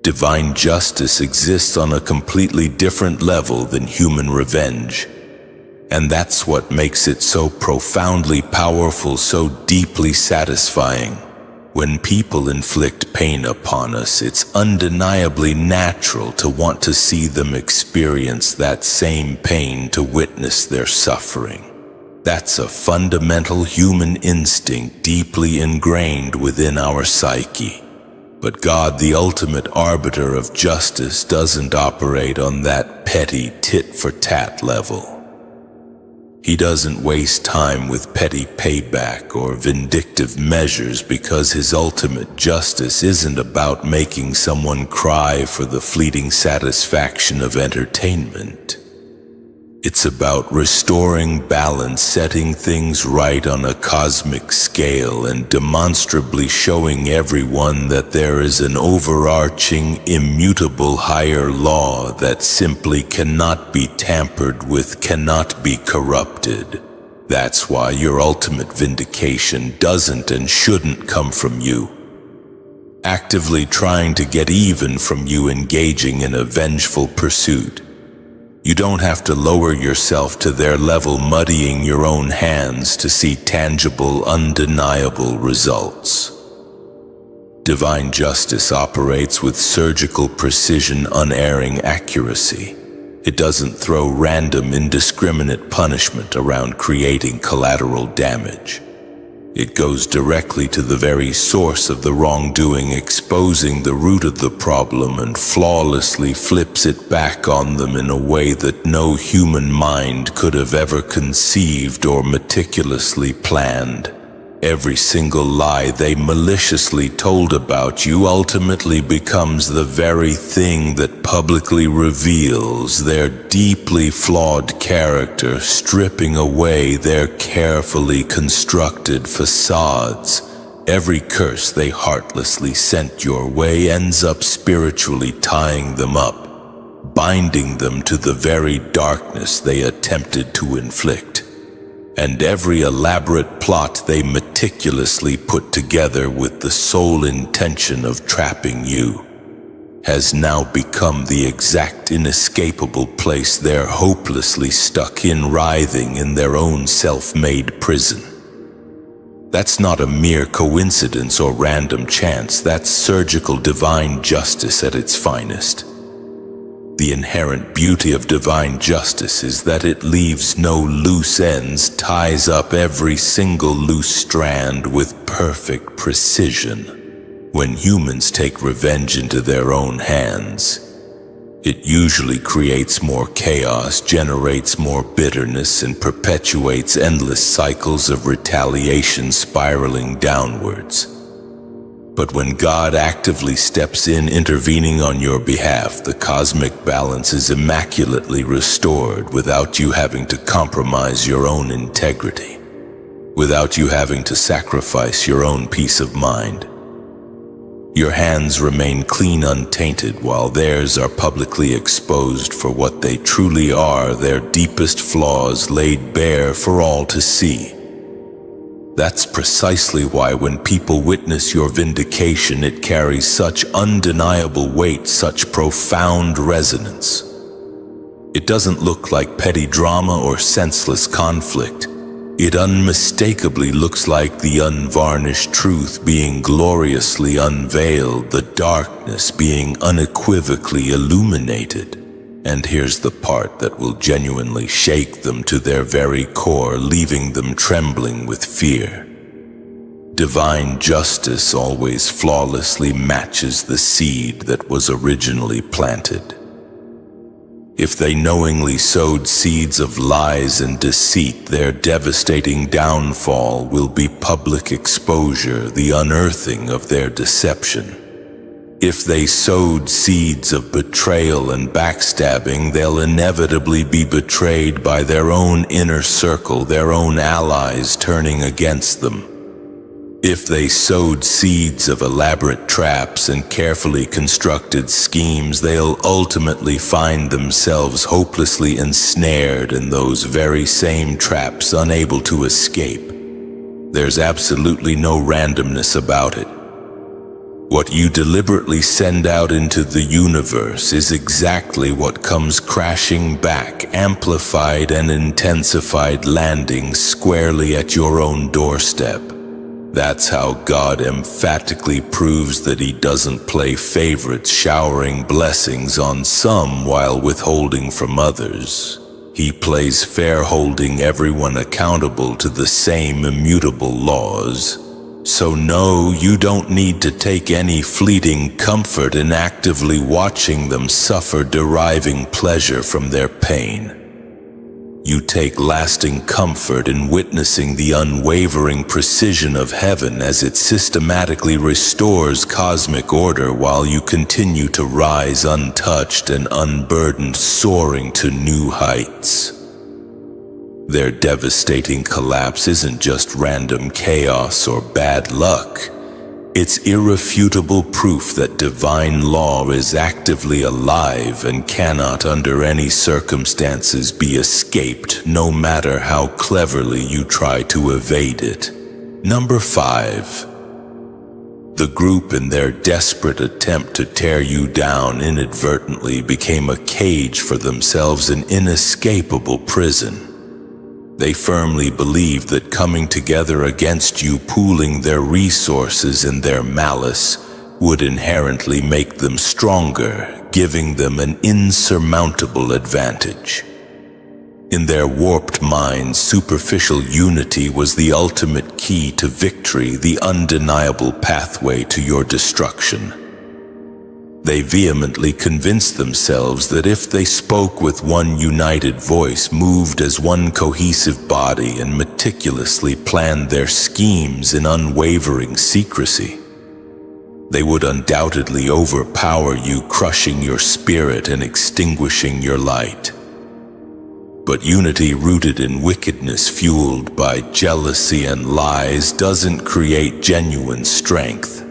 A: Divine justice exists on a completely different level than human revenge. And that's what makes it so profoundly powerful, so deeply satisfying. When people inflict pain upon us, it's undeniably natural to want to see them experience that same pain, to witness their suffering. That's a fundamental human instinct deeply ingrained within our psyche. But God, the ultimate arbiter of justice, doesn't operate on that petty tit-for-tat level. He doesn't waste time with petty payback or vindictive measures, because his ultimate justice isn't about making someone cry for the fleeting satisfaction of entertainment. It's about restoring balance, setting things right on a cosmic scale, and demonstrably showing everyone that there is an overarching, immutable higher law that simply cannot be tampered with, cannot be corrupted. That's why your ultimate vindication doesn't and shouldn't come from you. actively trying to get even from you engaging in a vengeful pursuit. You don't have to lower yourself to their level, muddying your own hands to see tangible, undeniable results. Divine justice operates with surgical precision, unerring accuracy. It doesn't throw random, indiscriminate punishment around creating collateral damage. It goes directly to the very source of the wrongdoing, exposing the root of the problem, and flawlessly flips it back on them in a way that no human mind could have ever conceived or meticulously planned. Every single lie they maliciously told about you ultimately becomes the very thing that publicly reveals their deeply flawed character, stripping away their carefully constructed facades. Every curse they heartlessly sent your way ends up spiritually tying them up, binding them to the very darkness they attempted to inflict. And every elaborate plot they meticulously put together with the sole intention of trapping you has now become the exact inescapable place they're hopelessly stuck in, writhing in their own self-made prison. That's not a mere coincidence or random chance. That's surgical divine justice at its finest. The inherent beauty of divine justice is that it leaves no loose ends, ties up every single loose strand with perfect precision. When humans take revenge into their own hands, it usually creates more chaos, generates more bitterness, and perpetuates endless cycles of retaliation spiraling downwards. But when God actively steps in, intervening on your behalf, the cosmic balance is immaculately restored without you having to compromise your own integrity, without you having to sacrifice your own peace of mind. Your hands remain clean, untainted, while theirs are publicly exposed for what they truly are, their deepest flaws laid bare for all to see. That's precisely why when people witness your vindication, it carries such undeniable weight, such profound resonance. It doesn't look like petty drama or senseless conflict. It unmistakably looks like the unvarnished truth being gloriously unveiled, the darkness being unequivocally illuminated. And here's the part that will genuinely shake them to their very core, leaving them trembling with fear. Divine justice always flawlessly matches the seed that was originally planted. If they knowingly sowed seeds of lies and deceit, their devastating downfall will be public exposure, the unearthing of their deception. If they sowed seeds of betrayal and backstabbing, they'll inevitably be betrayed by their own inner circle, their own allies turning against them. If they sowed seeds of elaborate traps and carefully constructed schemes, they'll ultimately find themselves hopelessly ensnared in those very same traps, unable to escape. There's absolutely no randomness about it. What you deliberately send out into the universe is exactly what comes crashing back, amplified and intensified, landing squarely at your own doorstep. That's how God emphatically proves that He doesn't play favorites, showering blessings on some while withholding from others. He plays fair, holding everyone accountable to the same immutable laws. So no, you don't need to take any fleeting comfort in actively watching them suffer, deriving pleasure from their pain. You take lasting comfort in witnessing the unwavering precision of heaven as it systematically restores cosmic order while you continue to rise untouched and unburdened, soaring to new heights. Their devastating collapse isn't just random chaos or bad luck. It's irrefutable proof that divine law is actively alive and cannot under any circumstances be escaped, no matter how cleverly you try to evade it. Number 5. The group, in their desperate attempt to tear you down, inadvertently became a cage for themselves, an inescapable prison. They firmly believed that coming together against you, pooling their resources and their malice, would inherently make them stronger, giving them an insurmountable advantage. In their warped minds, superficial unity was the ultimate key to victory, the undeniable pathway to your destruction. They vehemently convinced themselves that if they spoke with one united voice, moved as one cohesive body, and meticulously planned their schemes in unwavering secrecy, they would undoubtedly overpower you, crushing your spirit and extinguishing your light. But unity rooted in wickedness, fueled by jealousy and lies, doesn't create genuine strength.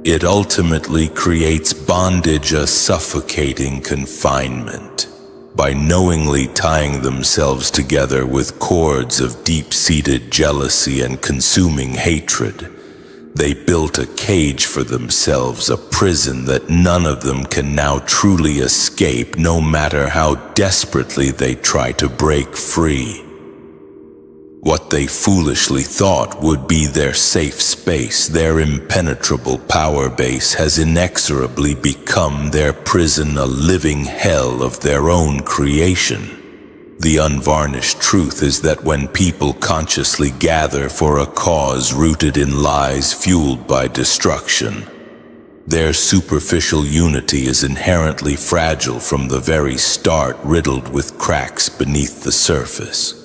A: It ultimately creates bondage, a suffocating confinement. By knowingly tying themselves together with cords of deep-seated jealousy and consuming hatred, they built a cage for themselves, a prison that none of them can now truly escape, no matter how desperately they try to break free. What they foolishly thought would be their safe space, their impenetrable power base, has inexorably become their prison, a living hell of their own creation. The unvarnished truth is that when people consciously gather for a cause rooted in lies fueled by destruction, their superficial unity is inherently fragile from the very start, riddled with cracks beneath the surface.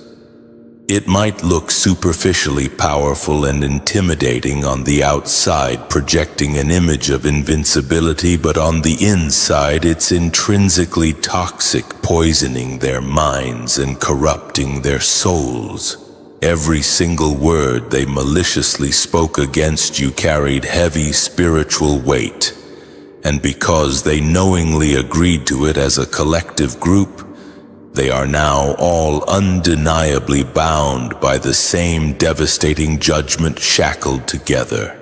A: It might look superficially powerful and intimidating on the outside, projecting an image of invincibility, but on the inside it's intrinsically toxic, poisoning their minds and corrupting their souls. Every single word they maliciously spoke against you carried heavy spiritual weight, and because they knowingly agreed to it as a collective group, they are now all undeniably bound by the same devastating judgment, shackled together.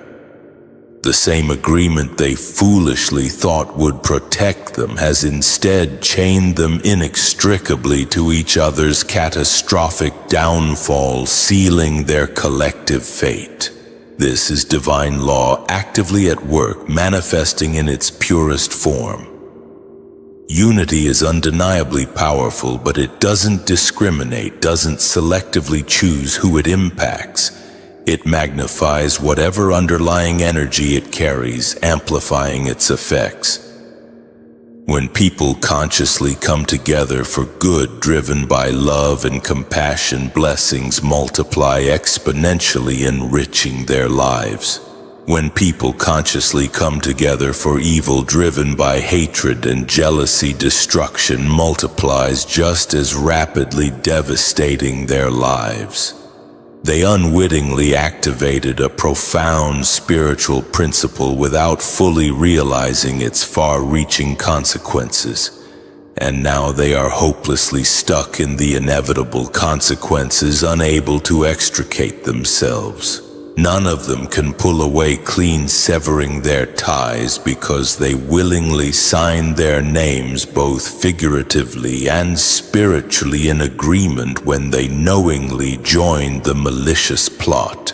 A: The same agreement they foolishly thought would protect them has instead chained them inextricably to each other's catastrophic downfall, sealing their collective fate. This is divine law actively at work, manifesting in its purest form. Unity is undeniably powerful, but it doesn't discriminate, doesn't selectively choose who it impacts. It magnifies whatever underlying energy it carries, amplifying its effects. When people consciously come together for good, driven by love and compassion, blessings multiply exponentially, enriching their lives. When people consciously come together for evil, driven by hatred and jealousy, destruction multiplies just as rapidly, devastating their lives. They unwittingly activated a profound spiritual principle without fully realizing its far-reaching consequences, and now they are hopelessly stuck in the inevitable consequences, unable to extricate themselves. None of them can pull away clean, severing their ties, because they willingly signed their names both figuratively and spiritually in agreement when they knowingly joined the malicious plot.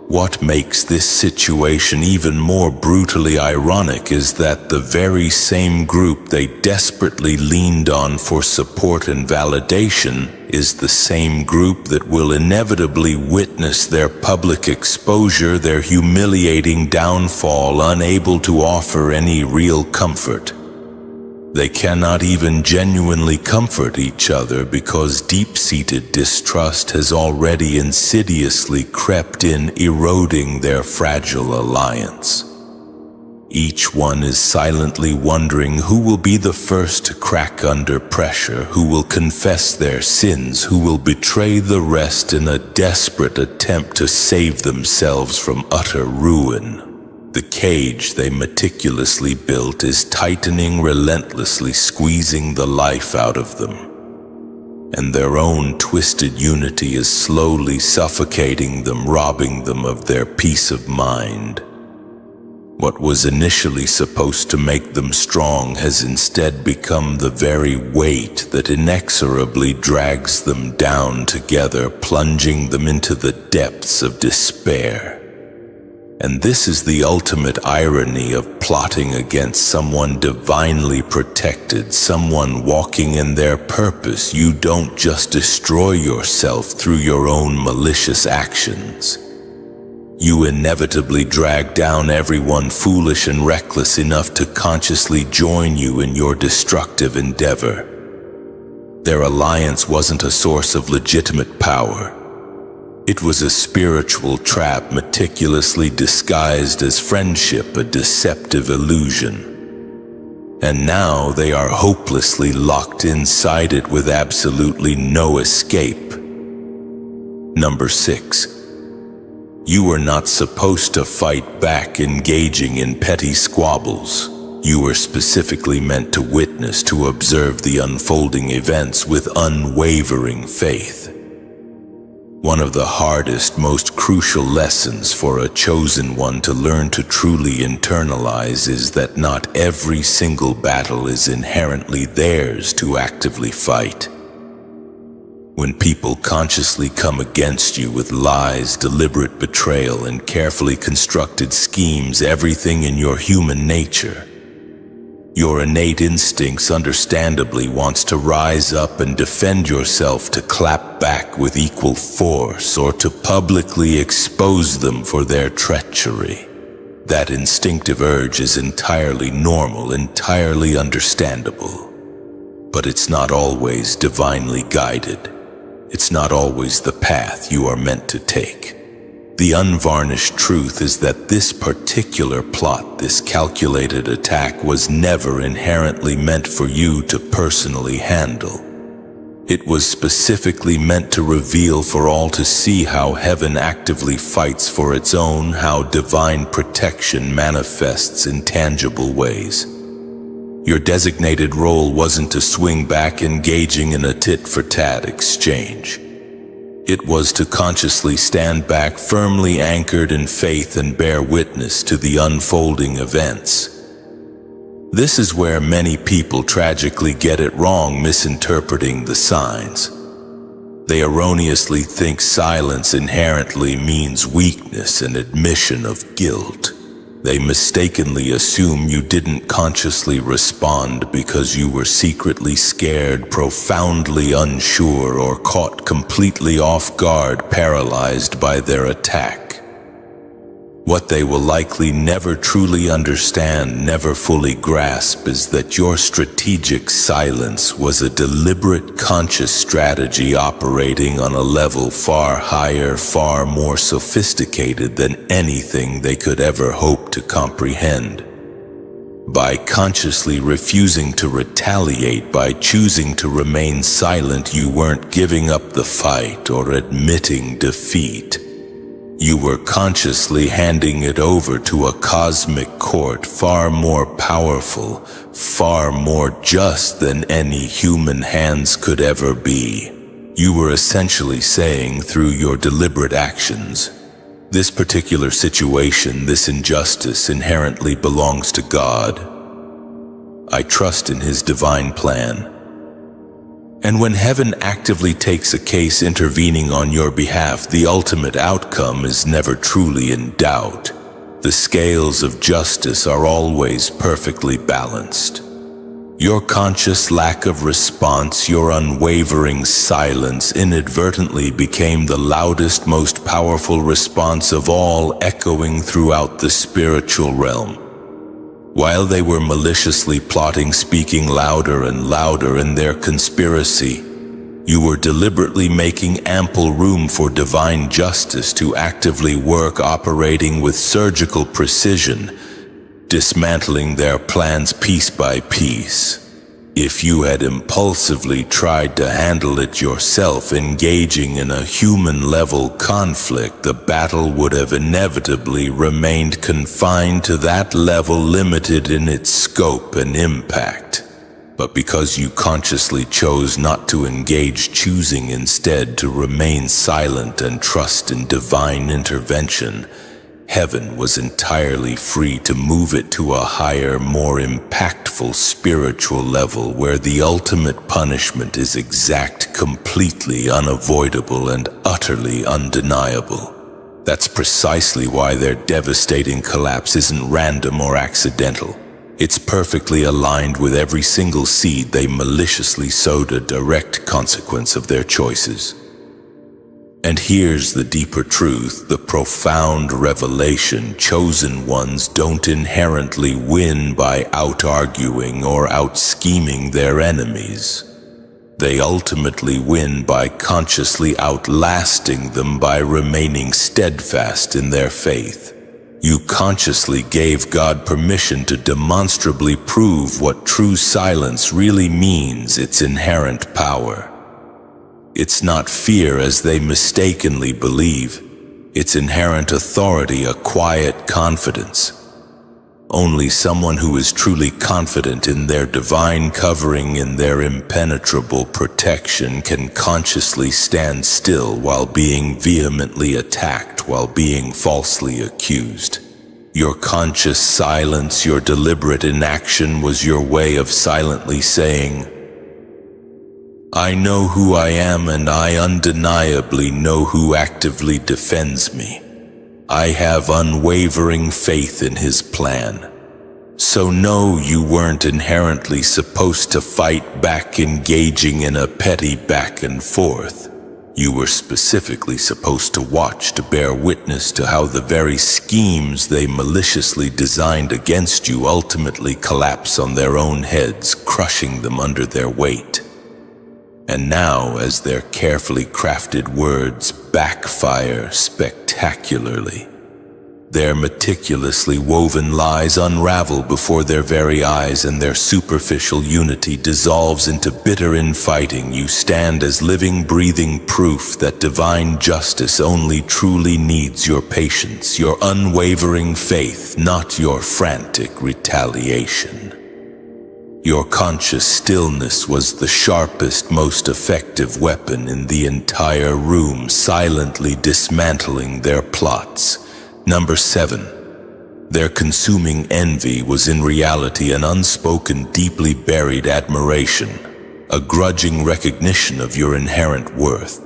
A: What makes this situation even more brutally ironic is that the very same group they desperately leaned on for support and validation is the same group that will inevitably witness their public exposure, their humiliating downfall, unable to offer any real comfort. They cannot even genuinely comfort each other because deep-seated distrust has already insidiously crept in, eroding their fragile alliance. Each one is silently wondering who will be the first to crack under pressure, who will confess their sins, who will betray the rest in a desperate attempt to save themselves from utter ruin. The cage they meticulously built is tightening, relentlessly squeezing the life out of them, and their own twisted unity is slowly suffocating them, robbing them of their peace of mind. What was initially supposed to make them strong has instead become the very weight that inexorably drags them down together, plunging them into the depths of despair. And this is the ultimate irony of plotting against someone divinely protected, someone walking in their purpose. You don't just destroy yourself through your own malicious actions. You inevitably drag down everyone foolish and reckless enough to consciously join you in your destructive endeavor. Their alliance wasn't a source of legitimate power. It was a spiritual trap meticulously disguised as friendship, a deceptive illusion. And now they are hopelessly locked inside it with absolutely no escape. Number 6. You were not supposed to fight back, engaging in petty squabbles. You were specifically meant to witness, to observe the unfolding events with unwavering faith. One of the hardest, most crucial lessons for a chosen one to learn to truly internalize is that not every single battle is inherently theirs to actively fight. When people consciously come against you with lies, deliberate betrayal, and carefully constructed schemes, everything in your human nature, your innate instincts understandably wants to rise up and defend yourself, to clap back with equal force, or to publicly expose them for their treachery. That instinctive urge is entirely normal, entirely understandable. But it's not always divinely guided. It's not always the path you are meant to take. The unvarnished truth is that this particular plot, this calculated attack, was never inherently meant for you to personally handle. It was specifically meant to reveal for all to see how heaven actively fights for its own, how divine protection manifests in tangible ways. Your designated role wasn't to swing back, engaging in a tit-for-tat exchange. It was to consciously stand back, firmly anchored in faith, and bear witness to the unfolding events. This is where many people tragically get it wrong, misinterpreting the signs. They erroneously think silence inherently means weakness and admission of guilt. They mistakenly assume you didn't consciously respond because you were secretly scared, profoundly unsure, or caught completely off guard, paralyzed by their attack. What they will likely never truly understand, never fully grasp, is that your strategic silence was a deliberate, conscious strategy operating on a level far higher, far more sophisticated than anything they could ever hope to comprehend. By consciously refusing to retaliate, by choosing to remain silent, you weren't giving up the fight or admitting defeat. You were consciously handing it over to a cosmic court far more powerful, far more just than any human hands could ever be. You were essentially saying, through your deliberate actions, this particular situation, this injustice, inherently belongs to God. I trust in His divine plan. And when heaven actively takes a case, intervening on your behalf, the ultimate outcome is never truly in doubt. The scales of justice are always perfectly balanced. Your conscious lack of response, your unwavering silence, inadvertently became the loudest, most powerful response of all, echoing throughout the spiritual realm. While they were maliciously plotting, speaking louder and louder in their conspiracy, you were deliberately making ample room for divine justice to actively work, operating with surgical precision, dismantling their plans piece by piece. If you had impulsively tried to handle it yourself, engaging in a human-level conflict, the battle would have inevitably remained confined to that level, limited in its scope and impact. But because you consciously chose not to engage, choosing instead to remain silent and trust in divine intervention, heaven was entirely free to move it to a higher, more impactful spiritual level where the ultimate punishment is exact, completely unavoidable, and utterly undeniable. That's precisely why their devastating collapse isn't random or accidental. It's perfectly aligned with every single seed they maliciously sowed, a direct consequence of their choices. And here's the deeper truth, the profound revelation: chosen ones don't inherently win by out-arguing or out-scheming their enemies. They ultimately win by consciously outlasting them, by remaining steadfast in their faith. You consciously gave God permission to demonstrably prove what true silence really means, its inherent power. It's not fear as they mistakenly believe. It's inherent authority, a quiet confidence. Only someone who is truly confident in their divine covering, in their impenetrable protection, can consciously stand still while being vehemently attacked, while being falsely accused. Your conscious silence, your deliberate inaction, was your way of silently saying, "I know who I am, and I undeniably know who actively defends me. I have unwavering faith in his plan. So no, you weren't inherently supposed to fight back, engaging in a petty back and forth. You were specifically supposed to watch, to bear witness to how the very schemes they maliciously designed against you ultimately collapse on their own heads, crushing them under their weight. And now, as their carefully crafted words backfire spectacularly, their meticulously woven lies unravel before their very eyes, and their superficial unity dissolves into bitter infighting, you stand as living, breathing proof that divine justice only truly needs your patience, your unwavering faith, not your frantic retaliation. Your conscious stillness was the sharpest, most effective weapon in the entire room, silently dismantling their plots. Number 7. Their consuming envy was in reality an unspoken, deeply buried admiration, a grudging recognition of your inherent worth.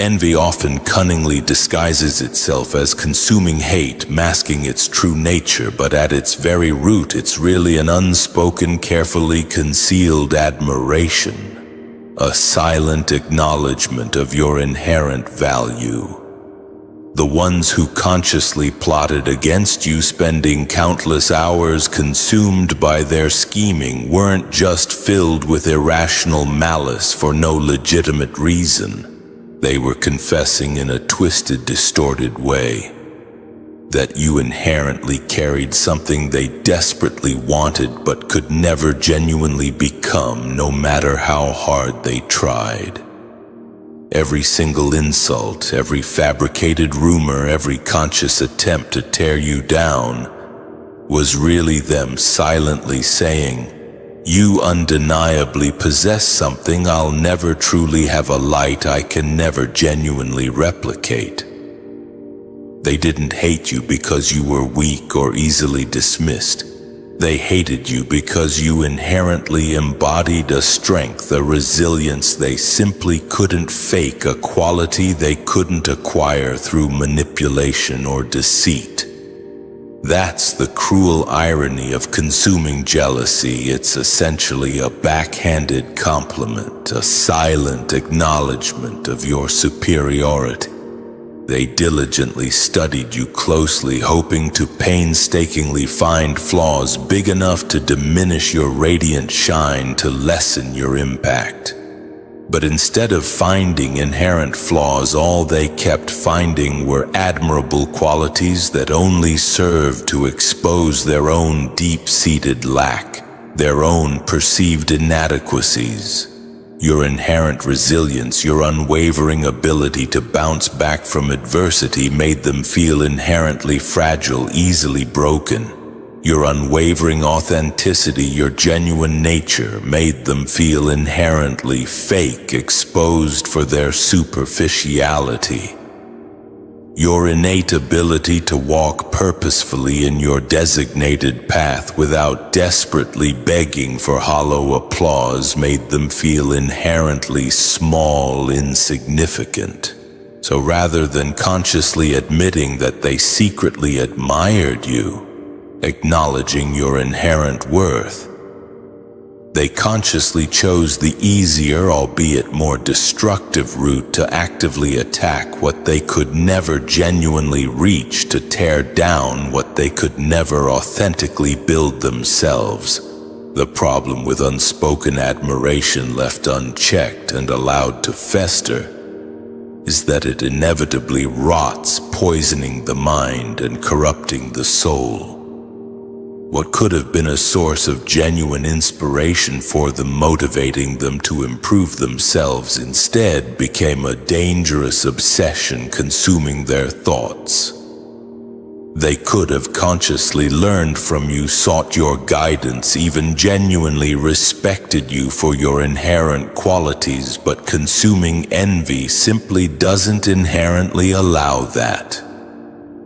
A: Envy often cunningly disguises itself as consuming hate, masking its true nature, but at its very root, it's really an unspoken, carefully concealed admiration, a silent acknowledgement of your inherent value. The ones who consciously plotted against you, spending countless hours consumed by their scheming, weren't just filled with irrational malice for no legitimate reason. They were confessing in a twisted, distorted way that you inherently carried something they desperately wanted but could never genuinely become, no matter how hard they tried. Every single insult, every fabricated rumor, every conscious attempt to tear you down was really them silently saying, "You undeniably possess something I'll never truly have, a light I can never genuinely replicate." They didn't hate you because you were weak or easily dismissed. They hated you because you inherently embodied a strength, a resilience they simply couldn't fake, a quality they couldn't acquire through manipulation or deceit. That's the cruel irony of consuming jealousy. It's essentially a backhanded compliment, a silent acknowledgement of your superiority. They diligently studied you closely, hoping to painstakingly find flaws big enough to diminish your radiant shine, to lessen your impact. But instead of finding inherent flaws, all they kept finding were admirable qualities that only served to expose their own deep-seated lack, their own perceived inadequacies. Your inherent resilience, your unwavering ability to bounce back from adversity made them feel inherently fragile, easily broken. Your unwavering authenticity, your genuine nature, made them feel inherently fake, exposed for their superficiality. Your innate ability to walk purposefully in your designated path without desperately begging for hollow applause made them feel inherently small, insignificant. So rather than consciously admitting that they secretly admired you, acknowledging your inherent worth, they consciously chose the easier, albeit more destructive route to actively attack what they could never genuinely reach, to tear down what they could never authentically build themselves. The problem with unspoken admiration left unchecked and allowed to fester is that it inevitably rots, poisoning the mind and corrupting the soul. What could have been a source of genuine inspiration for them, motivating them to improve themselves, instead became a dangerous obsession consuming their thoughts. They could have consciously learned from you, sought your guidance, even genuinely respected you for your inherent qualities, but consuming envy simply doesn't inherently allow that.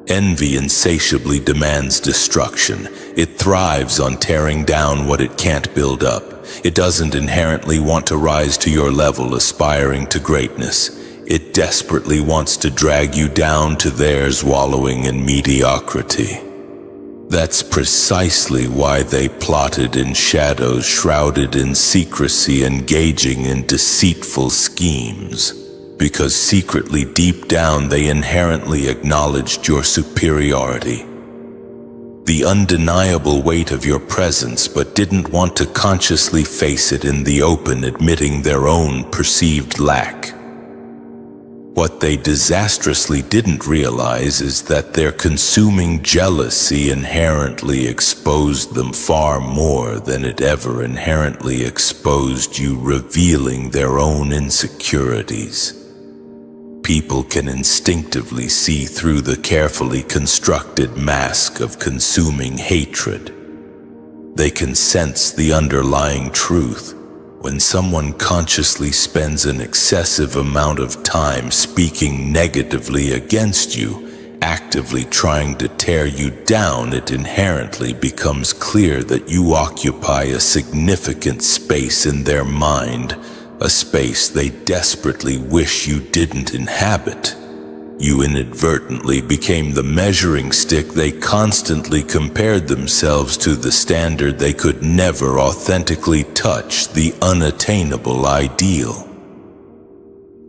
A: Envy insatiably demands destruction. It thrives on tearing down what it can't build up. It doesn't inherently want to rise to your level, aspiring to greatness. It desperately wants to drag you down to theirs, wallowing in mediocrity. That's precisely why they plotted in shadows, shrouded in secrecy, engaging in deceitful schemes. Because secretly, deep down, they inherently acknowledged your superiority, the undeniable weight of your presence, but didn't want to consciously face it in the open, admitting their own perceived lack. What they disastrously didn't realize is that their consuming jealousy inherently exposed them far more than it ever inherently exposed you, revealing their own insecurities. People can instinctively see through the carefully constructed mask of consuming hatred. They can sense the underlying truth. When someone consciously spends an excessive amount of time speaking negatively against you, actively trying to tear you down, it inherently becomes clear that you occupy a significant space in their mind, a space they desperately wish you didn't inhabit. You inadvertently became the measuring stick they constantly compared themselves to, the standard they could never authentically touch, the unattainable ideal.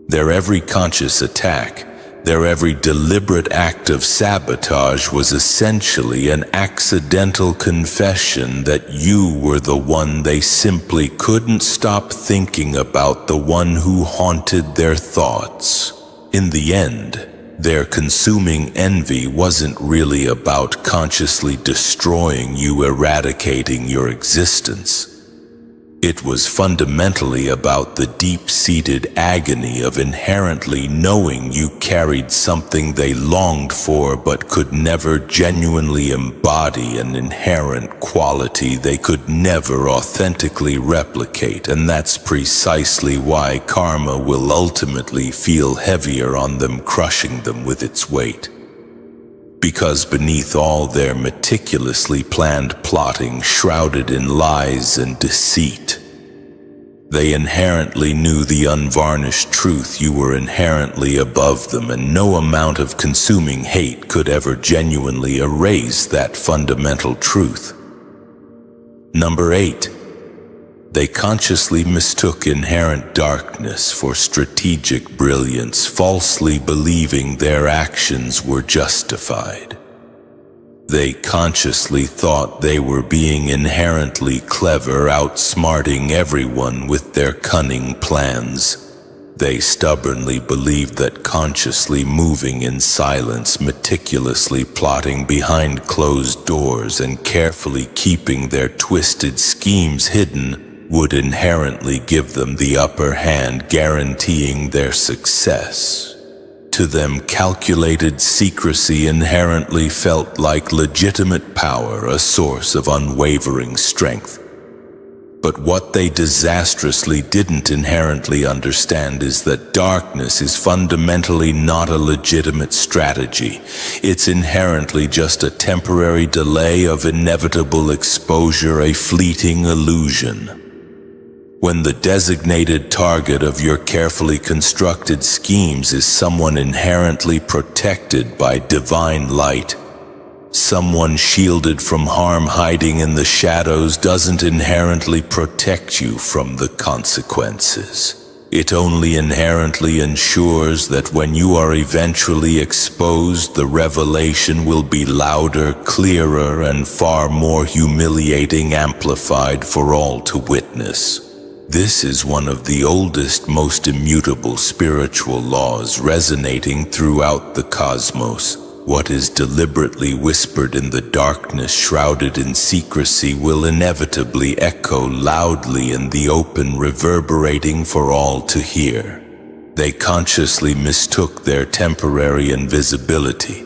A: Their every conscious attack, their every deliberate act of sabotage was essentially an accidental confession that you were the one they simply couldn't stop thinking about, the one who haunted their thoughts. In the end, their consuming envy wasn't really about consciously destroying you, eradicating your existence. It was fundamentally about the deep-seated agony of inherently knowing you carried something they longed for but could never genuinely embody, an inherent quality they could never authentically replicate. And that's precisely why karma will ultimately feel heavier on them, crushing them with its weight. Because beneath all their meticulously planned plotting, shrouded in lies and deceit, they inherently knew the unvarnished truth: you were inherently above them, and no amount of consuming hate could ever genuinely erase that fundamental truth. Number 8. They consciously mistook inherent darkness for strategic brilliance, falsely believing their actions were justified. They consciously thought they were being inherently clever, outsmarting everyone with their cunning plans. They stubbornly believed that consciously moving in silence, meticulously plotting behind closed doors, and carefully keeping their twisted schemes hidden would inherently give them the upper hand, guaranteeing their success. To them, calculated secrecy inherently felt like legitimate power, a source of unwavering strength. But what they disastrously didn't inherently understand is that darkness is fundamentally not a legitimate strategy. It's inherently just a temporary delay of inevitable exposure, a fleeting illusion. When the designated target of your carefully constructed schemes is someone inherently protected by divine light, someone shielded from harm hiding in the shadows doesn't inherently protect you from the consequences. It only inherently ensures that when you are eventually exposed, the revelation will be louder, clearer, and far more humiliating, amplified for all to witness. This is one of the oldest, most immutable spiritual laws resonating throughout the cosmos. What is deliberately whispered in the darkness, shrouded in secrecy, will inevitably echo loudly in the open, reverberating for all to hear. They consciously mistook their temporary invisibility,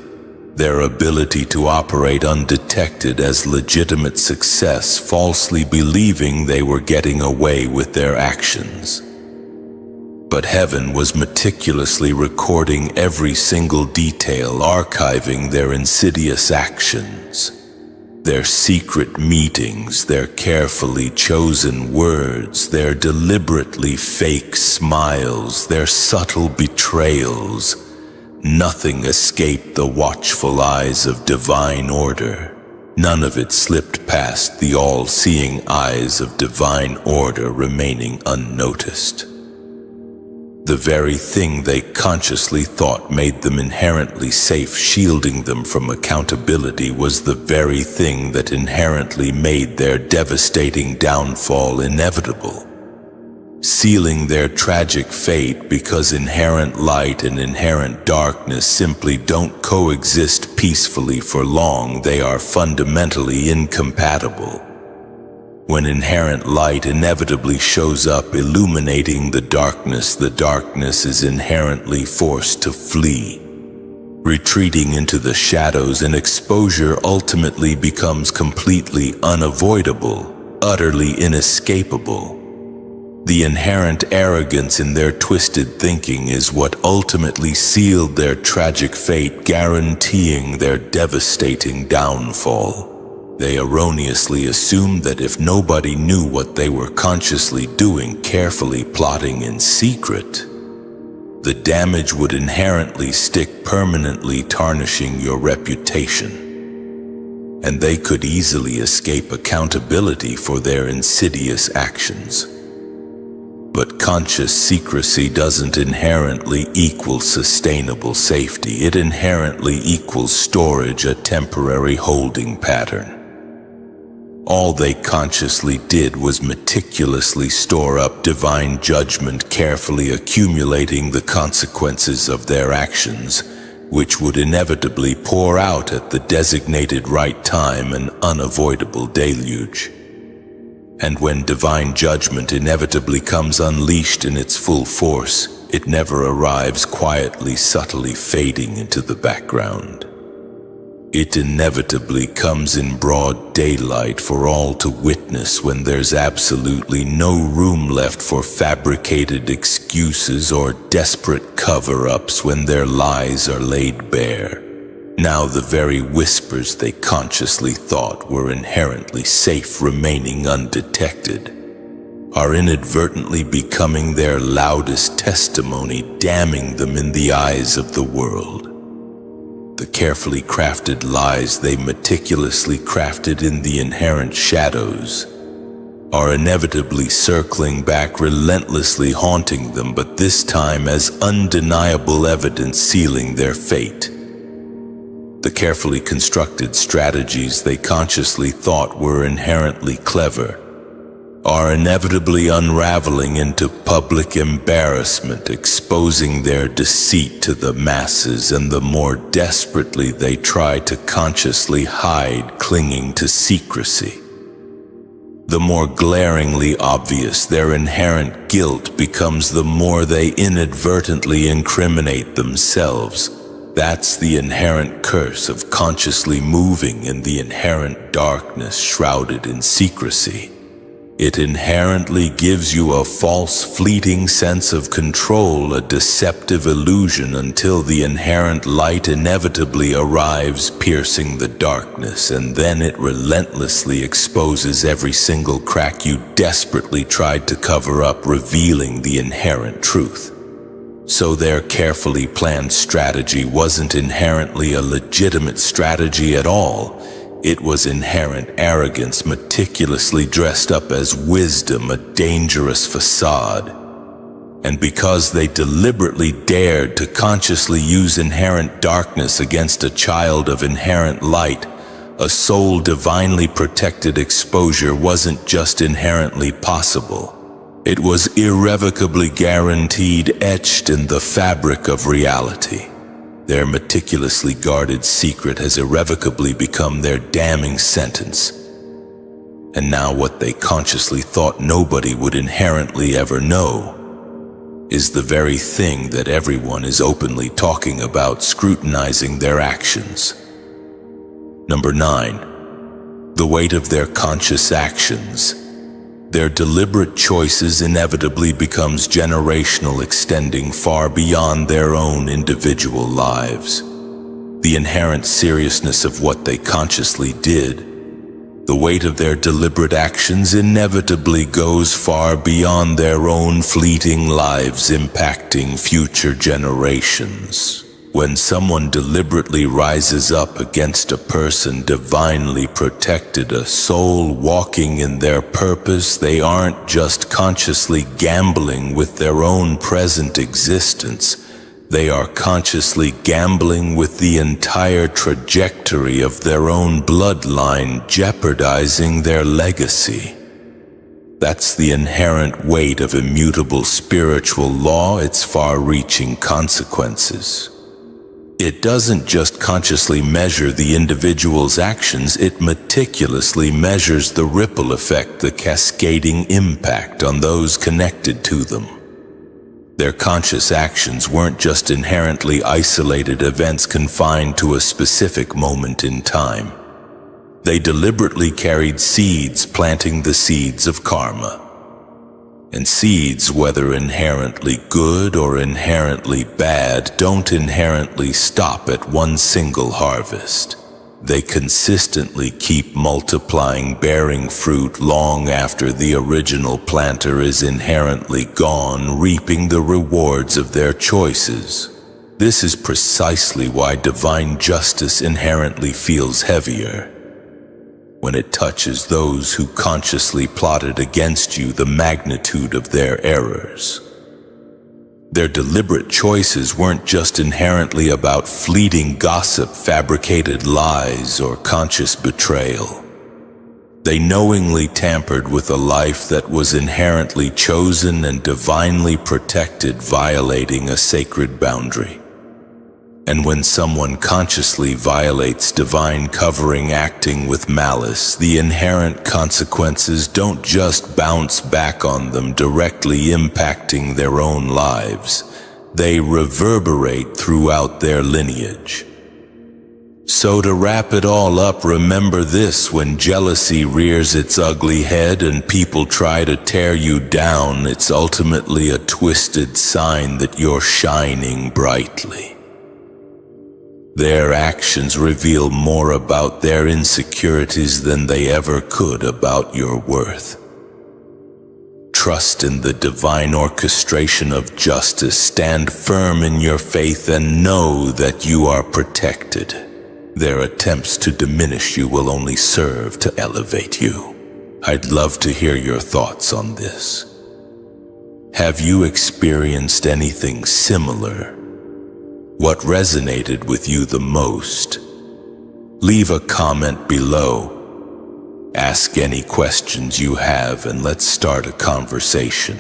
A: their ability to operate undetected, as legitimate success, falsely believing they were getting away with their actions. But heaven was meticulously recording every single detail, archiving their insidious actions, their secret meetings, their carefully chosen words, their deliberately fake smiles, their subtle betrayals. Nothing escaped the watchful eyes of divine order. None of it slipped past the all-seeing eyes of divine order, remaining unnoticed. The very thing they consciously thought made them inherently safe, shielding them from accountability, was the very thing that inherently made their devastating downfall inevitable, sealing their tragic fate, because inherent light and inherent darkness simply don't coexist peacefully for long. They are fundamentally incompatible. When inherent light inevitably shows up, illuminating the darkness is inherently forced to flee. Retreating into the shadows, and exposure ultimately becomes completely unavoidable, utterly inescapable. The inherent arrogance in their twisted thinking is what ultimately sealed their tragic fate, guaranteeing their devastating downfall. They erroneously assumed that if nobody knew what they were consciously doing, carefully plotting in secret, the damage would inherently stick, permanently tarnishing your reputation. And they could easily escape accountability for their insidious actions. But conscious secrecy doesn't inherently equal sustainable safety. It inherently equals storage, a temporary holding pattern. All they consciously did was meticulously store up divine judgment, carefully accumulating the consequences of their actions, which would inevitably pour out at the designated right time, an unavoidable deluge. And when divine judgment inevitably comes unleashed in its full force, it never arrives quietly, subtly fading into the background. It inevitably comes in broad daylight for all to witness, when there's absolutely no room left for fabricated excuses or desperate cover-ups, when their lies are laid bare. Now the very whispers they consciously thought were inherently safe, remaining undetected, are inadvertently becoming their loudest testimony, damning them in the eyes of the world. The carefully crafted lies they meticulously crafted in the inherent shadows are inevitably circling back, relentlessly haunting them, but this time as undeniable evidence sealing their fate. The carefully constructed strategies they consciously thought were inherently clever are inevitably unraveling into public embarrassment, exposing their deceit to the masses, and the more desperately they try to consciously hide, clinging to secrecy, the more glaringly obvious their inherent guilt becomes, the more they inadvertently incriminate themselves. That's the inherent curse of consciously moving in the inherent darkness, shrouded in secrecy. It inherently gives you a false, fleeting sense of control, a deceptive illusion, until the inherent light inevitably arrives, piercing the darkness, and then it relentlessly exposes every single crack you desperately tried to cover up, revealing the inherent truth. So their carefully planned strategy wasn't inherently a legitimate strategy at all. It was inherent arrogance meticulously dressed up as wisdom, a dangerous facade. And because they deliberately dared to consciously use inherent darkness against a child of inherent light, a soul divinely protected exposure wasn't just inherently possible. It was irrevocably guaranteed, etched in the fabric of reality. Their meticulously guarded secret has irrevocably become their damning sentence. And now what they consciously thought nobody would inherently ever know is the very thing that everyone is openly talking about, scrutinizing their actions. Number 9. The weight of their conscious actions. Their deliberate choices inevitably becomes generational, extending far beyond their own individual lives. The inherent seriousness of what they consciously did, the weight of their deliberate actions inevitably goes far beyond their own fleeting lives, impacting future generations. When someone deliberately rises up against a person divinely protected, a soul walking in their purpose, they aren't just consciously gambling with their own present existence. They are consciously gambling with the entire trajectory of their own bloodline, jeopardizing their legacy. That's the inherent weight of immutable spiritual law, its far-reaching consequences. It doesn't just consciously measure the individual's actions, it meticulously measures the ripple effect, the cascading impact on those connected to them. Their conscious actions weren't just inherently isolated events confined to a specific moment in time. They deliberately carried seeds, planting the seeds of karma. And seeds, whether inherently good or inherently bad, don't inherently stop at one single harvest. They consistently keep multiplying, bearing fruit long after the original planter is inherently gone, reaping the rewards of their choices. This is precisely why divine justice inherently feels heavier when it touches those who consciously plotted against you, the magnitude of their errors. Their deliberate choices weren't just inherently about fleeting gossip, fabricated lies, or conscious betrayal. They knowingly tampered with a life that was inherently chosen and divinely protected, violating a sacred boundary. And when someone consciously violates divine covering, acting with malice, the inherent consequences don't just bounce back on them, directly impacting their own lives. They reverberate throughout their lineage. So to wrap it all up, remember this: when jealousy rears its ugly head and people try to tear you down, it's ultimately a twisted sign that you're shining brightly. Their actions reveal more about their insecurities than they ever could about your worth. Trust in the divine orchestration of justice, stand firm in your faith, and know that you are protected. Their attempts to diminish you will only serve to elevate you. I'd love to hear your thoughts on this. Have you experienced anything similar? What resonated with you the most? Leave a comment below. Ask any questions you have and let's start a conversation.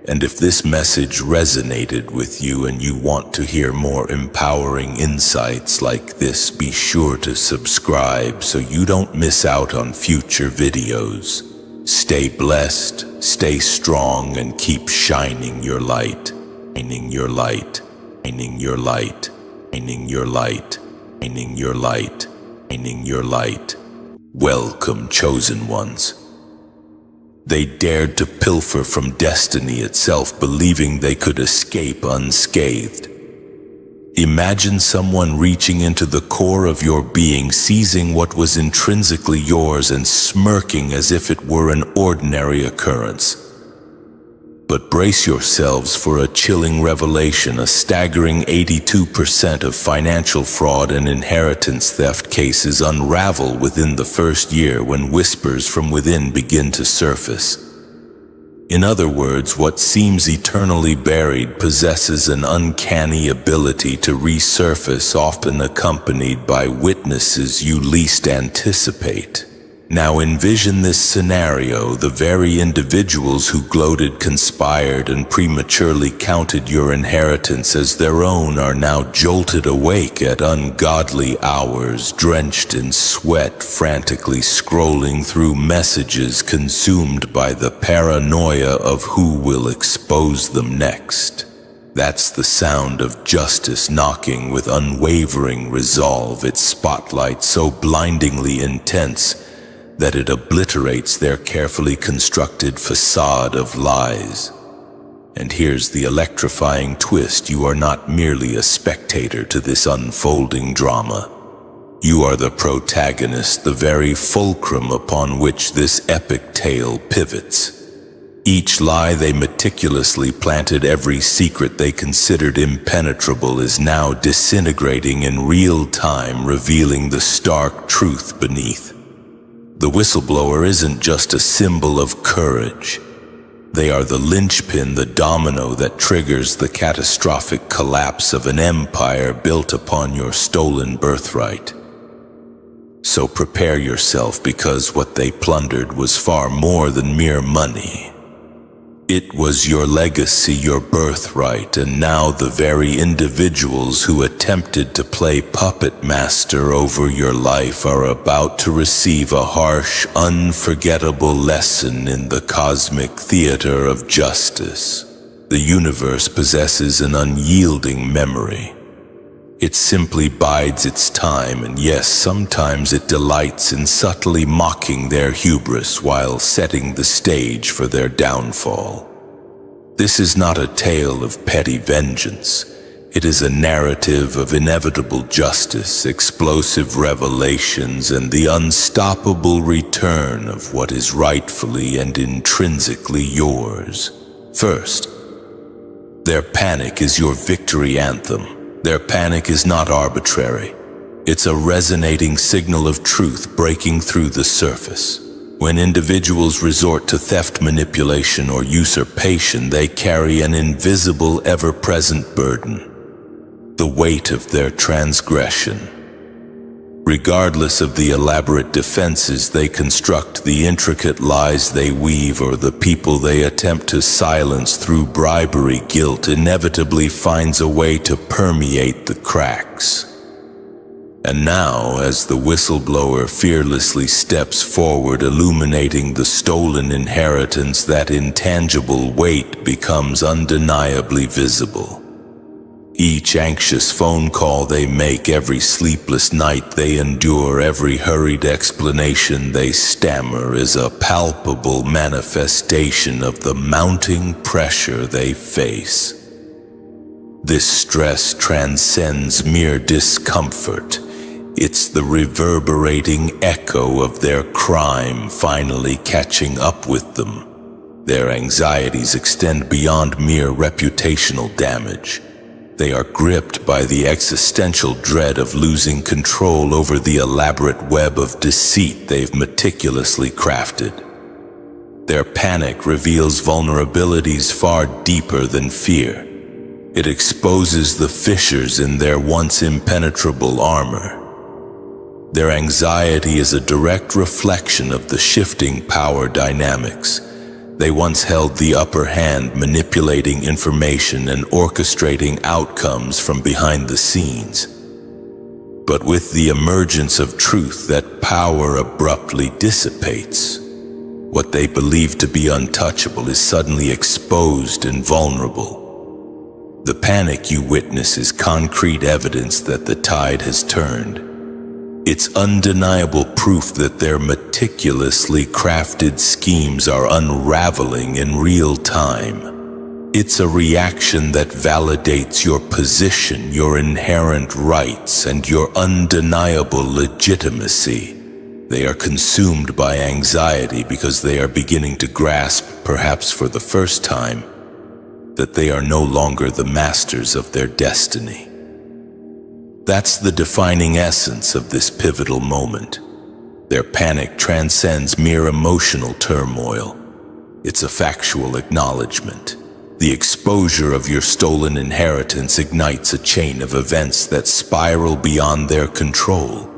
A: And if this message resonated with you and you want to hear more empowering insights like this, be sure to subscribe so you don't miss out on future videos. Stay blessed, stay strong, and keep shining your light. Shining your light. Shining your light, shining your light, shining your light, shining your light. Welcome, chosen ones. They dared to pilfer from destiny itself, believing they could escape unscathed. Imagine someone reaching into the core of your being, seizing what was intrinsically yours and smirking as if it were an ordinary occurrence. But brace yourselves for a chilling revelation. A staggering 82% of financial fraud and inheritance theft cases unravel within the first year when whispers from within begin to surface. In other words, what seems eternally buried possesses an uncanny ability to resurface, often accompanied by witnesses you least anticipate. Now envision this scenario: the very individuals who gloated, conspired, and prematurely counted your inheritance as their own are now jolted awake at ungodly hours, drenched in sweat, frantically scrolling through messages, consumed by the paranoia of who will expose them next. That's the sound of justice knocking with unwavering resolve, its spotlight so blindingly intense that it obliterates their carefully constructed facade of lies. And here's the electrifying twist: you are not merely a spectator to this unfolding drama. You are the protagonist, the very fulcrum upon which this epic tale pivots. Each lie they meticulously planted, every secret they considered impenetrable, is now disintegrating in real time, revealing the stark truth beneath. The whistleblower isn't just a symbol of courage. They are the linchpin, the domino that triggers the catastrophic collapse of an empire built upon your stolen birthright. So prepare yourself, because what they plundered was far more than mere money. It was your legacy, your birthright, and now the very individuals who attempted to play puppet master over your life are about to receive a harsh, unforgettable lesson in the cosmic theater of justice. The universe possesses an unyielding memory. It simply bides its time, and yes, sometimes it delights in subtly mocking their hubris while setting the stage for their downfall. This is not a tale of petty vengeance. It is a narrative of inevitable justice, explosive revelations, and the unstoppable return of what is rightfully and intrinsically yours. First, their panic is your victory anthem. Their panic is not arbitrary. It's a resonating signal of truth breaking through the surface. When individuals resort to theft, manipulation, or usurpation, they carry an invisible, ever-present burden: the weight of their transgression. Regardless of the elaborate defenses they construct, the intricate lies they weave, or the people they attempt to silence through bribery, guilt inevitably finds a way to permeate the cracks. And now, as the whistleblower fearlessly steps forward, illuminating the stolen inheritance, that intangible weight becomes undeniably visible. Each anxious phone call they make, every sleepless night they endure, every hurried explanation they stammer is a palpable manifestation of the mounting pressure they face. This stress transcends mere discomfort. It's the reverberating echo of their crime finally catching up with them. Their anxieties extend beyond mere reputational damage. They are gripped by the existential dread of losing control over the elaborate web of deceit they've meticulously crafted. Their panic reveals vulnerabilities far deeper than fear. It exposes the fissures in their once impenetrable armor. Their anxiety is a direct reflection of the shifting power dynamics. They once held the upper hand, manipulating information and orchestrating outcomes from behind the scenes. But with the emergence of truth, that power abruptly dissipates. What they believed to be untouchable is suddenly exposed and vulnerable. The panic you witness is concrete evidence that the tide has turned. It's undeniable proof that their meticulously crafted schemes are unraveling in real time. It's a reaction that validates your position, your inherent rights, and your undeniable legitimacy. They are consumed by anxiety because they are beginning to grasp, perhaps for the first time, that they are no longer the masters of their destiny. That's the defining essence of this pivotal moment. Their panic transcends mere emotional turmoil. It's a factual acknowledgement. The exposure of your stolen inheritance ignites a chain of events that spiral beyond their control,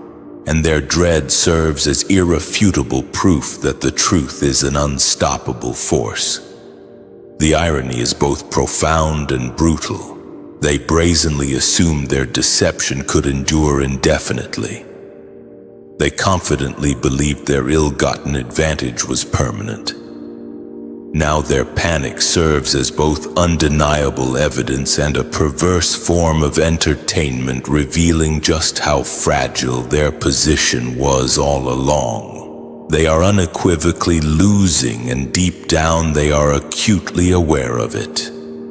A: and their dread serves as irrefutable proof that the truth is an unstoppable force. The irony is both profound and brutal. They brazenly assumed their deception could endure indefinitely. They confidently believed their ill-gotten advantage was permanent. Now their panic serves as both undeniable evidence and a perverse form of entertainment, revealing just how fragile their position was all along. They are unequivocally losing, and deep down they are acutely aware of it.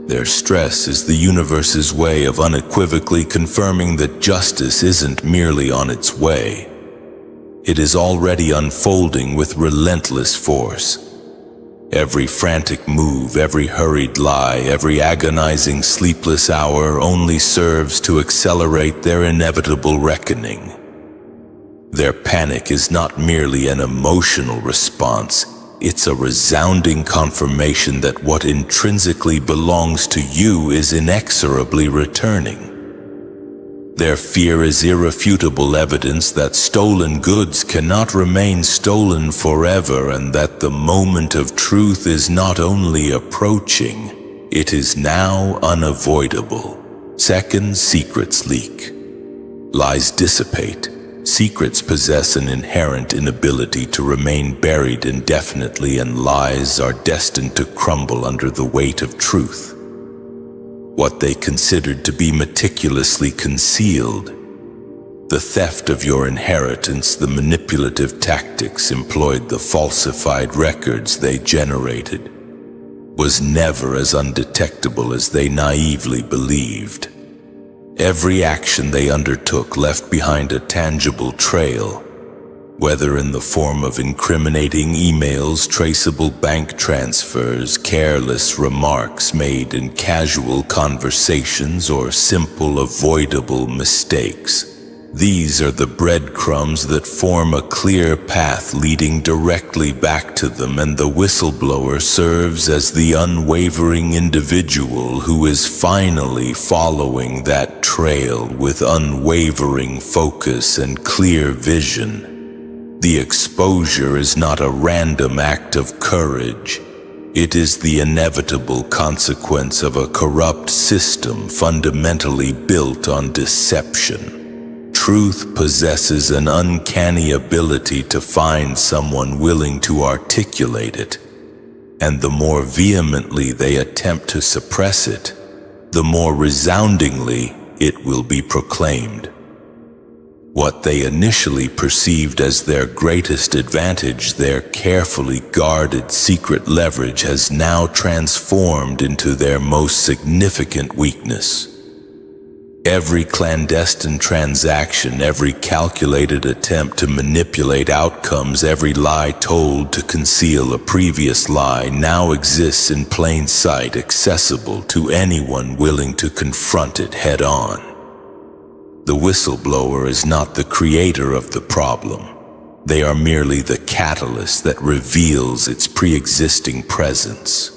A: Their stress is the universe's way of unequivocally confirming that justice isn't merely on its way. It is already unfolding with relentless force. Every frantic move, every hurried lie, every agonizing sleepless hour only serves to accelerate their inevitable reckoning. Their panic is not merely an emotional response. It's a resounding confirmation that what intrinsically belongs to you is inexorably returning. Their fear is irrefutable evidence that stolen goods cannot remain stolen forever, and that the moment of truth is not only approaching, it is now unavoidable. Second, secrets leak. Lies dissipate. Secrets possess an inherent inability to remain buried indefinitely, and lies are destined to crumble under the weight of truth. What they considered to be meticulously concealed, the theft of your inheritance, the manipulative tactics employed, the falsified records they generated, was never as undetectable as they naively believed. Every action they undertook left behind a tangible trail, whether in the form of incriminating emails, traceable bank transfers, careless remarks made in casual conversations, or simple avoidable mistakes. These are the breadcrumbs that form a clear path leading directly back to them, and the whistleblower serves as the unwavering individual who is finally following that trail with unwavering focus and clear vision. The exposure is not a random act of courage. It is the inevitable consequence of a corrupt system fundamentally built on deception. Truth possesses an uncanny ability to find someone willing to articulate it, and the more vehemently they attempt to suppress it, the more resoundingly it will be proclaimed. What they initially perceived as their greatest advantage, their carefully guarded secret leverage, has now transformed into their most significant weakness. Every clandestine transaction, every calculated attempt to manipulate outcomes, every lie told to conceal a previous lie now exists in plain sight, accessible to anyone willing to confront it head-on. The whistleblower is not the creator of the problem. They are merely the catalyst that reveals its pre-existing presence.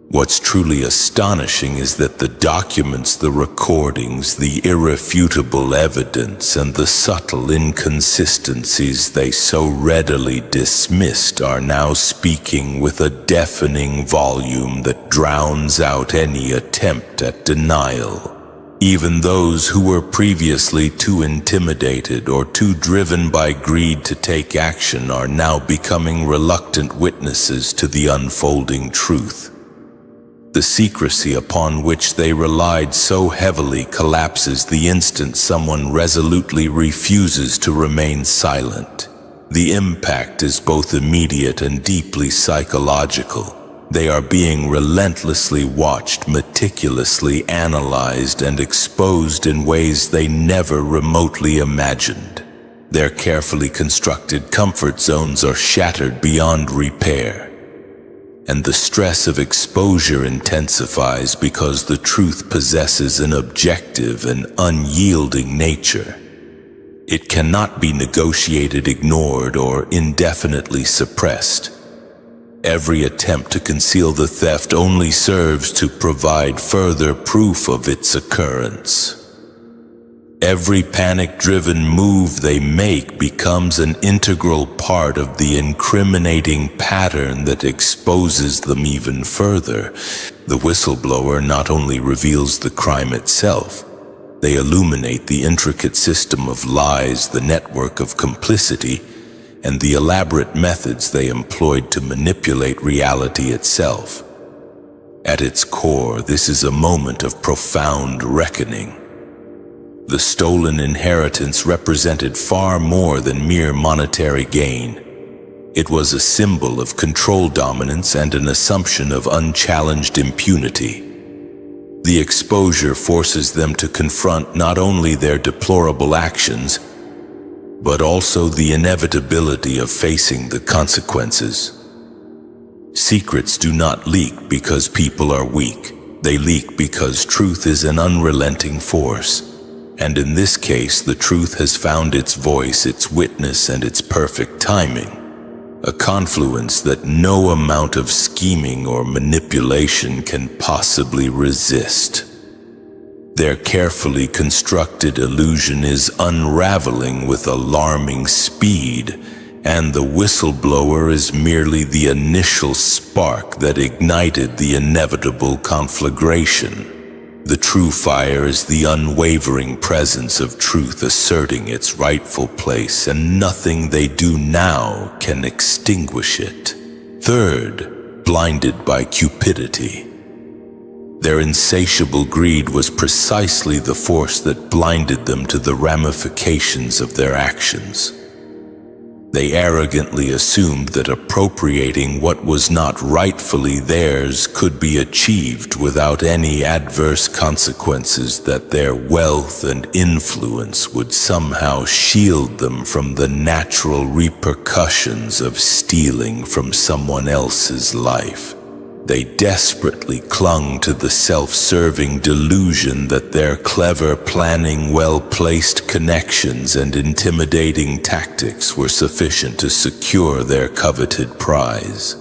A: What's truly astonishing is that the documents, the recordings, the irrefutable evidence, and the subtle inconsistencies they so readily dismissed are now speaking with a deafening volume that drowns out any attempt at denial. Even those who were previously too intimidated or too driven by greed to take action are now becoming reluctant witnesses to the unfolding truth. The secrecy upon which they relied so heavily collapses the instant someone resolutely refuses to remain silent. The impact is both immediate and deeply psychological. They are being relentlessly watched, meticulously analyzed, and exposed in ways they never remotely imagined. Their carefully constructed comfort zones are shattered beyond repair, and the stress of exposure intensifies because the truth possesses an objective and unyielding nature. It cannot be negotiated, ignored, or indefinitely suppressed. Every attempt to conceal the theft only serves to provide further proof of its occurrence. Every panic-driven move they make becomes an integral part of the incriminating pattern that exposes them even further. The whistleblower not only reveals the crime itself, they illuminate the intricate system of lies, the network of complicity, and the elaborate methods they employed to manipulate reality itself. At its core, this is a moment of profound reckoning. The stolen inheritance represented far more than mere monetary gain. It was a symbol of control dominance and an assumption of unchallenged impunity. The exposure forces them to confront not only their deplorable actions, but also the inevitability of facing the consequences. Secrets do not leak because people are weak. They leak because truth is an unrelenting force. And in this case, the truth has found its voice, its witness, and its perfect timing. A confluence that no amount of scheming or manipulation can possibly resist. Their carefully constructed illusion is unraveling with alarming speed, and the whistleblower is merely the initial spark that ignited the inevitable conflagration. The true fire is the unwavering presence of truth asserting its rightful place, and nothing they do now can extinguish it. Third, blinded by cupidity. Their insatiable greed was precisely the force that blinded them to the ramifications of their actions. They arrogantly assumed that appropriating what was not rightfully theirs could be achieved without any adverse consequences, that their wealth and influence would somehow shield them from the natural repercussions of stealing from someone else's life. They desperately clung to the self-serving delusion that their clever planning, well-placed connections, and intimidating tactics were sufficient to secure their coveted prize.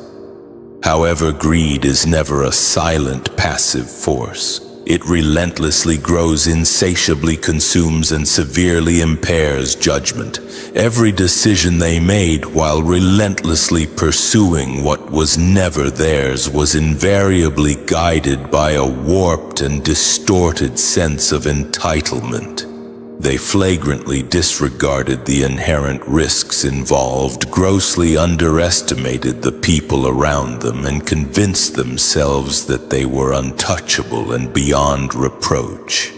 A: However, greed is never a silent, passive force. It relentlessly grows, insatiably consumes, and severely impairs judgment. Every decision they made while relentlessly pursuing what was never theirs was invariably guided by a warped and distorted sense of entitlement. They flagrantly disregarded the inherent risks involved, grossly underestimated the people around them, and convinced themselves that they were untouchable and beyond reproach.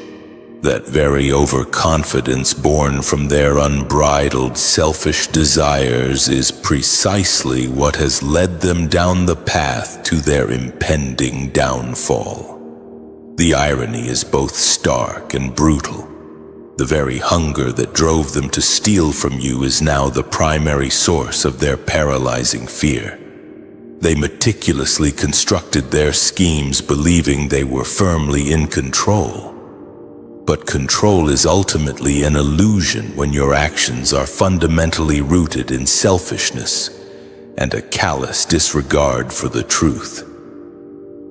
A: That very overconfidence born from their unbridled selfish desires is precisely what has led them down the path to their impending downfall. The irony is both stark and brutal. The very hunger that drove them to steal from you is now the primary source of their paralyzing fear. They meticulously constructed their schemes believing they were firmly in control. But control is ultimately an illusion when your actions are fundamentally rooted in selfishness and a callous disregard for the truth.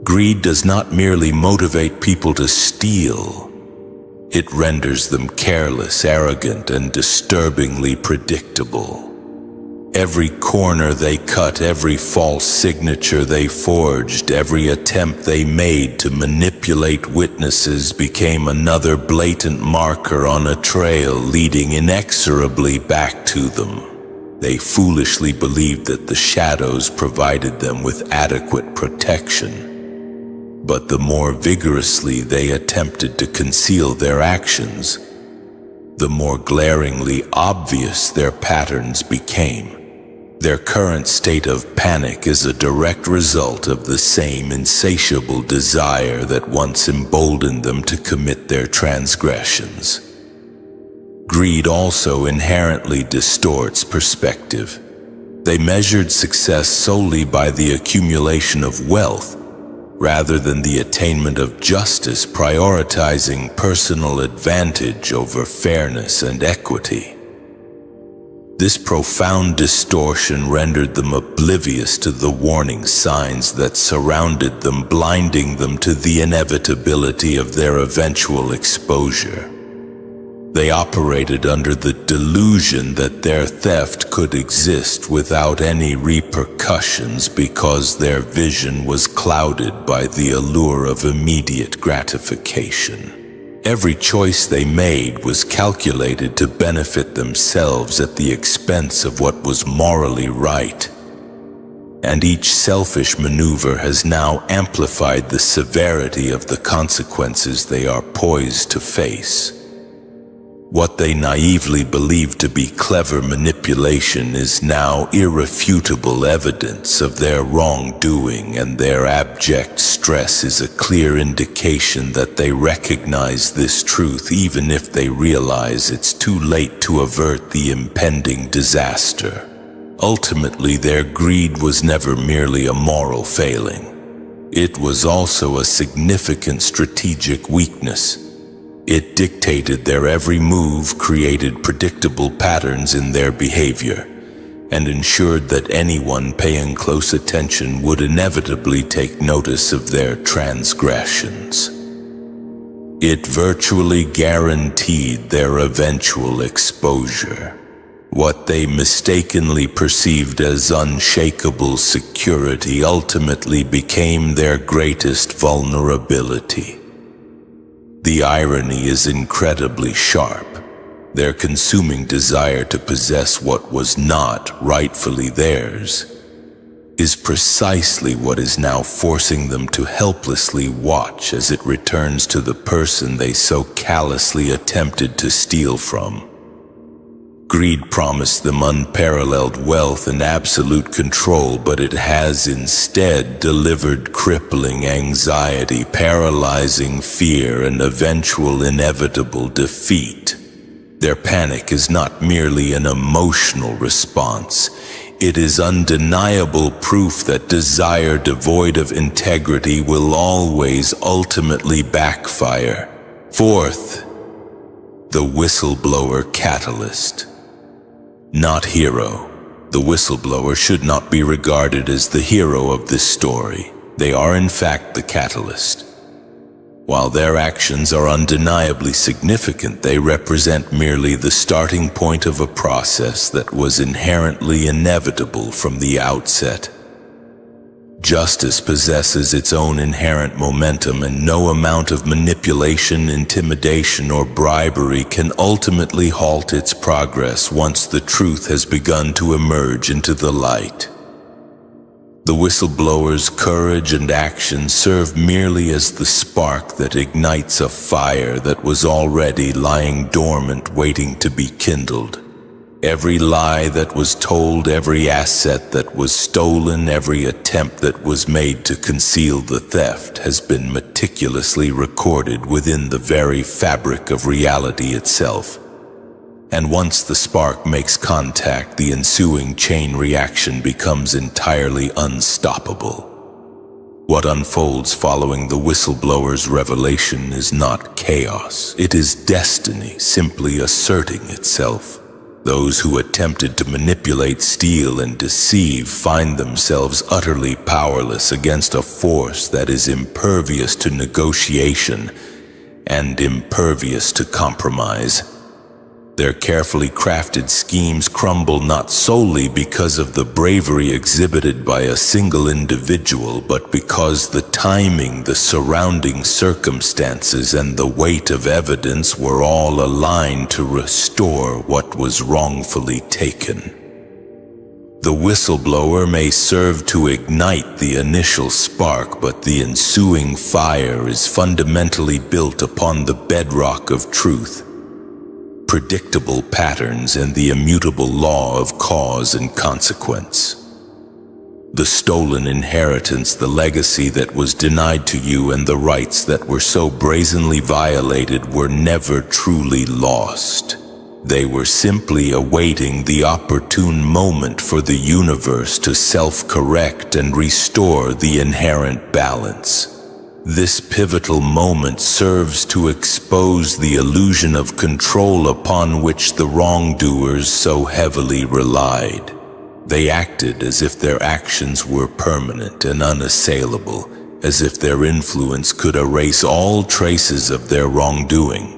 A: Greed does not merely motivate people to steal. It renders them careless, arrogant, and disturbingly predictable. Every corner they cut, every false signature they forged, every attempt they made to manipulate witnesses became another blatant marker on a trail leading inexorably back to them. They foolishly believed that the shadows provided them with adequate protection. But the more vigorously they attempted to conceal their actions, the more glaringly obvious their patterns became. Their current state of panic is a direct result of the same insatiable desire that once emboldened them to commit their transgressions. Greed also inherently distorts perspective. They measured success solely by the accumulation of wealth, rather than the attainment of justice, prioritizing personal advantage over fairness and equity. This profound distortion rendered them oblivious to the warning signs that surrounded them, blinding them to the inevitability of their eventual exposure. They operated under the delusion that their theft could exist without any repercussions because their vision was clouded by the allure of immediate gratification. Every choice they made was calculated to benefit themselves at the expense of what was morally right. And each selfish maneuver has now amplified the severity of the consequences they are poised to face. What they naively believed to be clever manipulation is now irrefutable evidence of their wrongdoing, and their abject stress is a clear indication that they recognize this truth even if they realize it's too late to avert the impending disaster. Ultimately, their greed was never merely a moral failing. It was also a significant strategic weakness. It dictated their every move, created predictable patterns in their behavior, and ensured that anyone paying close attention would inevitably take notice of their transgressions. It virtually guaranteed their eventual exposure. What they mistakenly perceived as unshakable security ultimately became their greatest vulnerability. The irony is incredibly sharp. Their consuming desire to possess what was not rightfully theirs is precisely what is now forcing them to helplessly watch as it returns to the person they so callously attempted to steal from. Greed promised them unparalleled wealth and absolute control, but it has instead delivered crippling anxiety, paralyzing fear, and eventual inevitable defeat. Their panic is not merely an emotional response. It is undeniable proof that desire devoid of integrity will always ultimately backfire. Fourth, the whistleblower catalyst. Not hero. The whistleblower should not be regarded as the hero of this story. They are in fact the catalyst. While their actions are undeniably significant, they represent merely the starting point of a process that was inherently inevitable from the outset. Justice possesses its own inherent momentum, and no amount of manipulation, intimidation, or bribery can ultimately halt its progress once the truth has begun to emerge into the light. The whistleblower's courage and action serve merely as the spark that ignites a fire that was already lying dormant, waiting to be kindled. Every lie that was told, every asset that was stolen, every attempt that was made to conceal the theft has been meticulously recorded within the very fabric of reality itself. And once the spark makes contact, the ensuing chain reaction becomes entirely unstoppable. What unfolds following the whistleblower's revelation is not chaos. It is destiny simply asserting itself. Those who attempted to manipulate, steal, and deceive find themselves utterly powerless against a force that is impervious to negotiation and impervious to compromise. Their carefully crafted schemes crumble not solely because of the bravery exhibited by a single individual, but because the timing, the surrounding circumstances, and the weight of evidence were all aligned to restore what was wrongfully taken. The whistleblower may serve to ignite the initial spark, but the ensuing fire is fundamentally built upon the bedrock of truth, predictable patterns, and the immutable law of cause and consequence. The stolen inheritance, the legacy that was denied to you, and the rights that were so brazenly violated were never truly lost. They were simply awaiting the opportune moment for the universe to self-correct and restore the inherent balance. This pivotal moment serves to expose the illusion of control upon which the wrongdoers so heavily relied. They acted as if their actions were permanent and unassailable, as if their influence could erase all traces of their wrongdoing.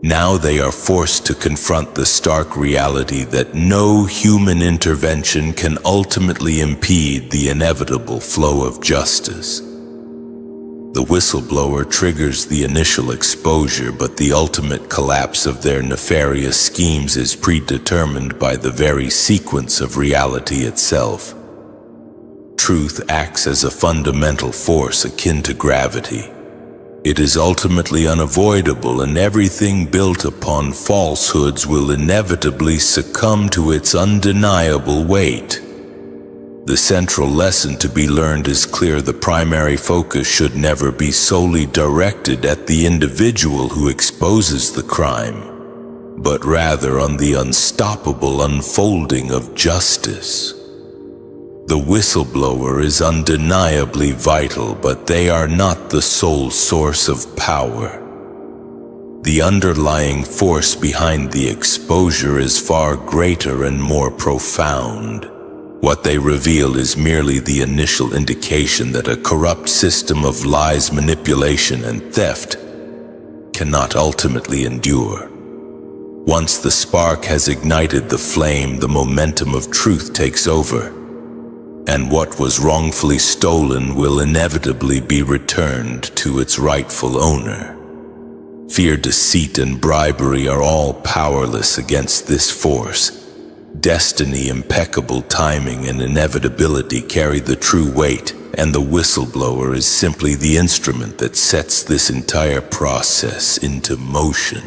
A: Now they are forced to confront the stark reality that no human intervention can ultimately impede the inevitable flow of justice. The whistleblower triggers the initial exposure, but the ultimate collapse of their nefarious schemes is predetermined by the very sequence of reality itself. Truth acts as a fundamental force akin to gravity. It is ultimately unavoidable, and everything built upon falsehoods will inevitably succumb to its undeniable weight. The central lesson to be learned is clear. The primary focus should never be solely directed at the individual who exposes the crime, but rather on the unstoppable unfolding of justice. The whistleblower is undeniably vital, but they are not the sole source of power. The underlying force behind the exposure is far greater and more profound. What they reveal is merely the initial indication that a corrupt system of lies, manipulation, and theft cannot ultimately endure. Once the spark has ignited the flame, the momentum of truth takes over, and what was wrongfully stolen will inevitably be returned to its rightful owner. Fear, deceit, and bribery are all powerless against this force. Destiny, impeccable timing, and inevitability carry the true weight, and the whistleblower is simply the instrument that sets this entire process into motion.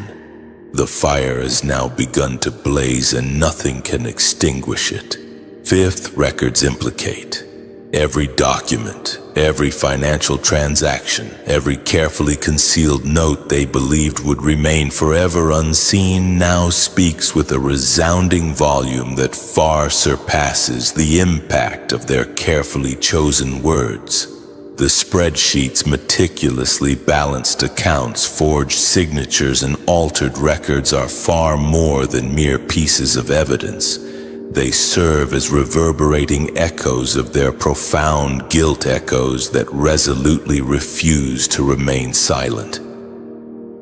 A: The fire has now begun to blaze, and nothing can extinguish it. Fifth, records implicate. Every document, every financial transaction, every carefully concealed note they believed would remain forever unseen now speaks with a resounding volume that far surpasses the impact of their carefully chosen words. The spreadsheets, meticulously balanced accounts, forged signatures, and altered records are far more than mere pieces of evidence. They serve as reverberating echoes of their profound guilt, echoes that resolutely refuse to remain silent.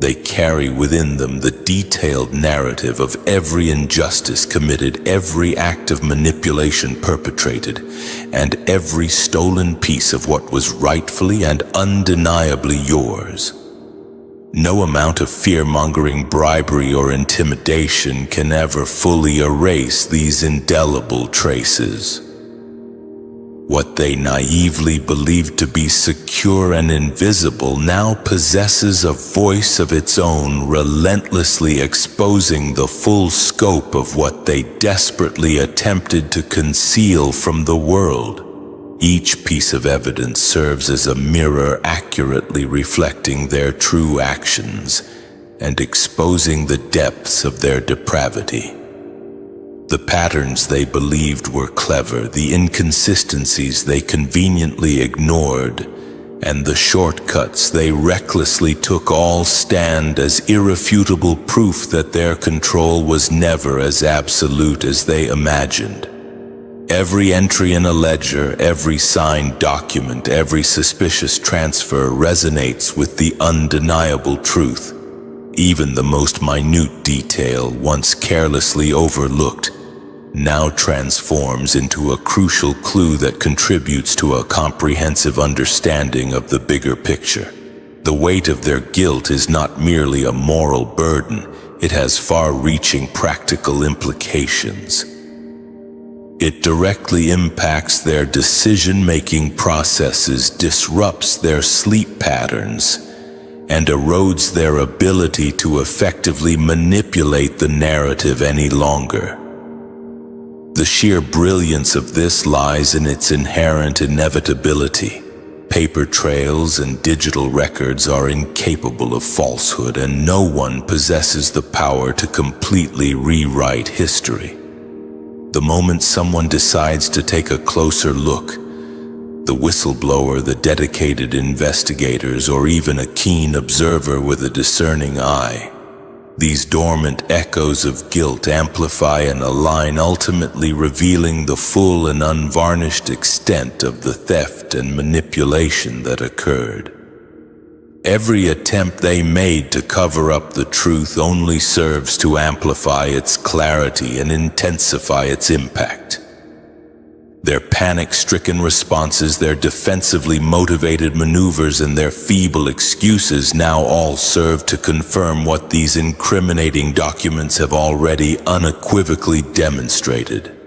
A: They carry within them the detailed narrative of every injustice committed, every act of manipulation perpetrated, and every stolen piece of what was rightfully and undeniably yours. No amount of fear-mongering, bribery, or intimidation can ever fully erase these indelible traces. What they naively believed to be secure and invisible now possesses a voice of its own, relentlessly exposing the full scope of what they desperately attempted to conceal from the world. Each piece of evidence serves as a mirror, accurately reflecting their true actions and exposing the depths of their depravity. The patterns they believed were clever, the inconsistencies they conveniently ignored, and the shortcuts they recklessly took all stand as irrefutable proof that their control was never as absolute as they imagined. Every entry in a ledger, every signed document, every suspicious transfer resonates with the undeniable truth. Even the most minute detail, once carelessly overlooked, now transforms into a crucial clue that contributes to a comprehensive understanding of the bigger picture. The weight of their guilt is not merely a moral burden, it has far-reaching practical implications. It directly impacts their decision-making processes, disrupts their sleep patterns, and erodes their ability to effectively manipulate the narrative any longer. The sheer brilliance of this lies in its inherent inevitability. Paper trails and digital records are incapable of falsehood, and no one possesses the power to completely rewrite history. The moment someone decides to take a closer look, the whistleblower, the dedicated investigators, or even a keen observer with a discerning eye, these dormant echoes of guilt amplify and align, ultimately revealing the full and unvarnished extent of the theft and manipulation that occurred. Every attempt they made to cover up the truth only serves to amplify its clarity and intensify its impact. Their panic-stricken responses, their defensively motivated maneuvers, and their feeble excuses now all serve to confirm what these incriminating documents have already unequivocally demonstrated.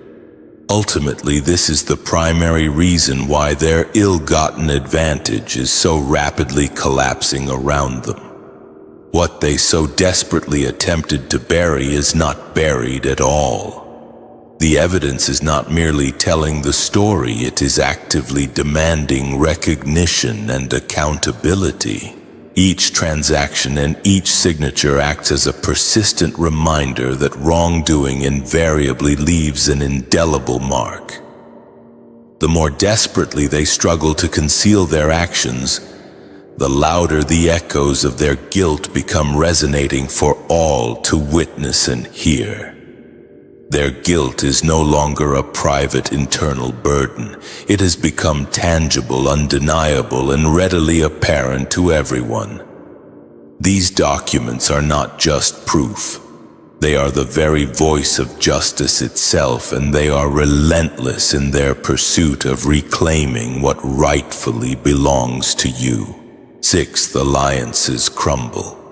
A: Ultimately, this is the primary reason why their ill-gotten advantage is so rapidly collapsing around them. What they so desperately attempted to bury is not buried at all. The evidence is not merely telling the story, it is actively demanding recognition and accountability. Each transaction and each signature acts as a persistent reminder that wrongdoing invariably leaves an indelible mark. The more desperately they struggle to conceal their actions, the louder the echoes of their guilt become, resonating for all to witness and hear. Their guilt is no longer a private internal burden. It has become tangible, undeniable, and readily apparent to everyone. These documents are not just proof. They are the very voice of justice itself, and they are relentless in their pursuit of reclaiming what rightfully belongs to you. Sixth, alliances crumble.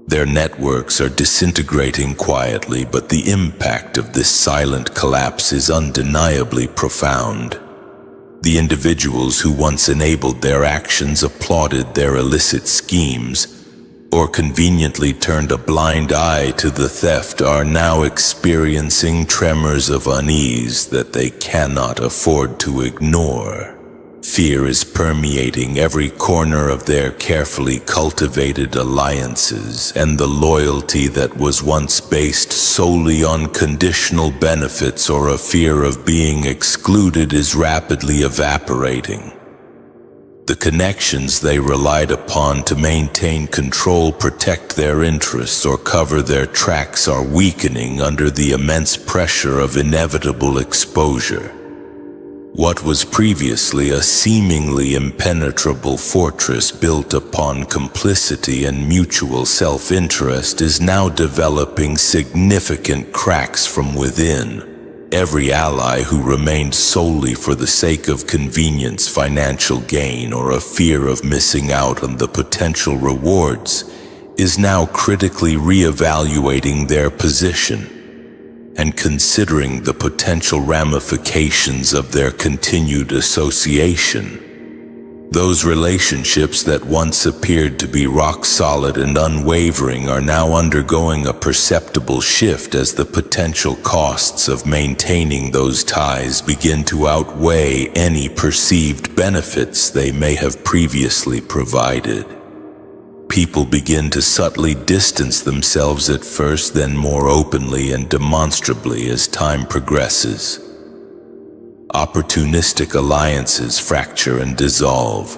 A: Their networks are disintegrating quietly, but the impact of this silent collapse is undeniably profound. The individuals who once enabled their actions, applauded their illicit schemes, or conveniently turned a blind eye to the theft are now experiencing tremors of unease that they cannot afford to ignore. Fear is permeating every corner of their carefully cultivated alliances, and the loyalty that was once based solely on conditional benefits or a fear of being excluded is rapidly evaporating. The connections they relied upon to maintain control, protect their interests, or cover their tracks are weakening under the immense pressure of inevitable exposure. What was previously a seemingly impenetrable fortress built upon complicity and mutual self-interest is now developing significant cracks from within. Every ally who remained solely for the sake of convenience, financial gain, or a fear of missing out on the potential rewards is now critically reevaluating their position and considering the potential ramifications of their continued association. Those relationships that once appeared to be rock solid and unwavering are now undergoing a perceptible shift as the potential costs of maintaining those ties begin to outweigh any perceived benefits they may have previously provided. People begin to subtly distance themselves at first, then more openly and demonstrably as time progresses. Opportunistic alliances fracture and dissolve.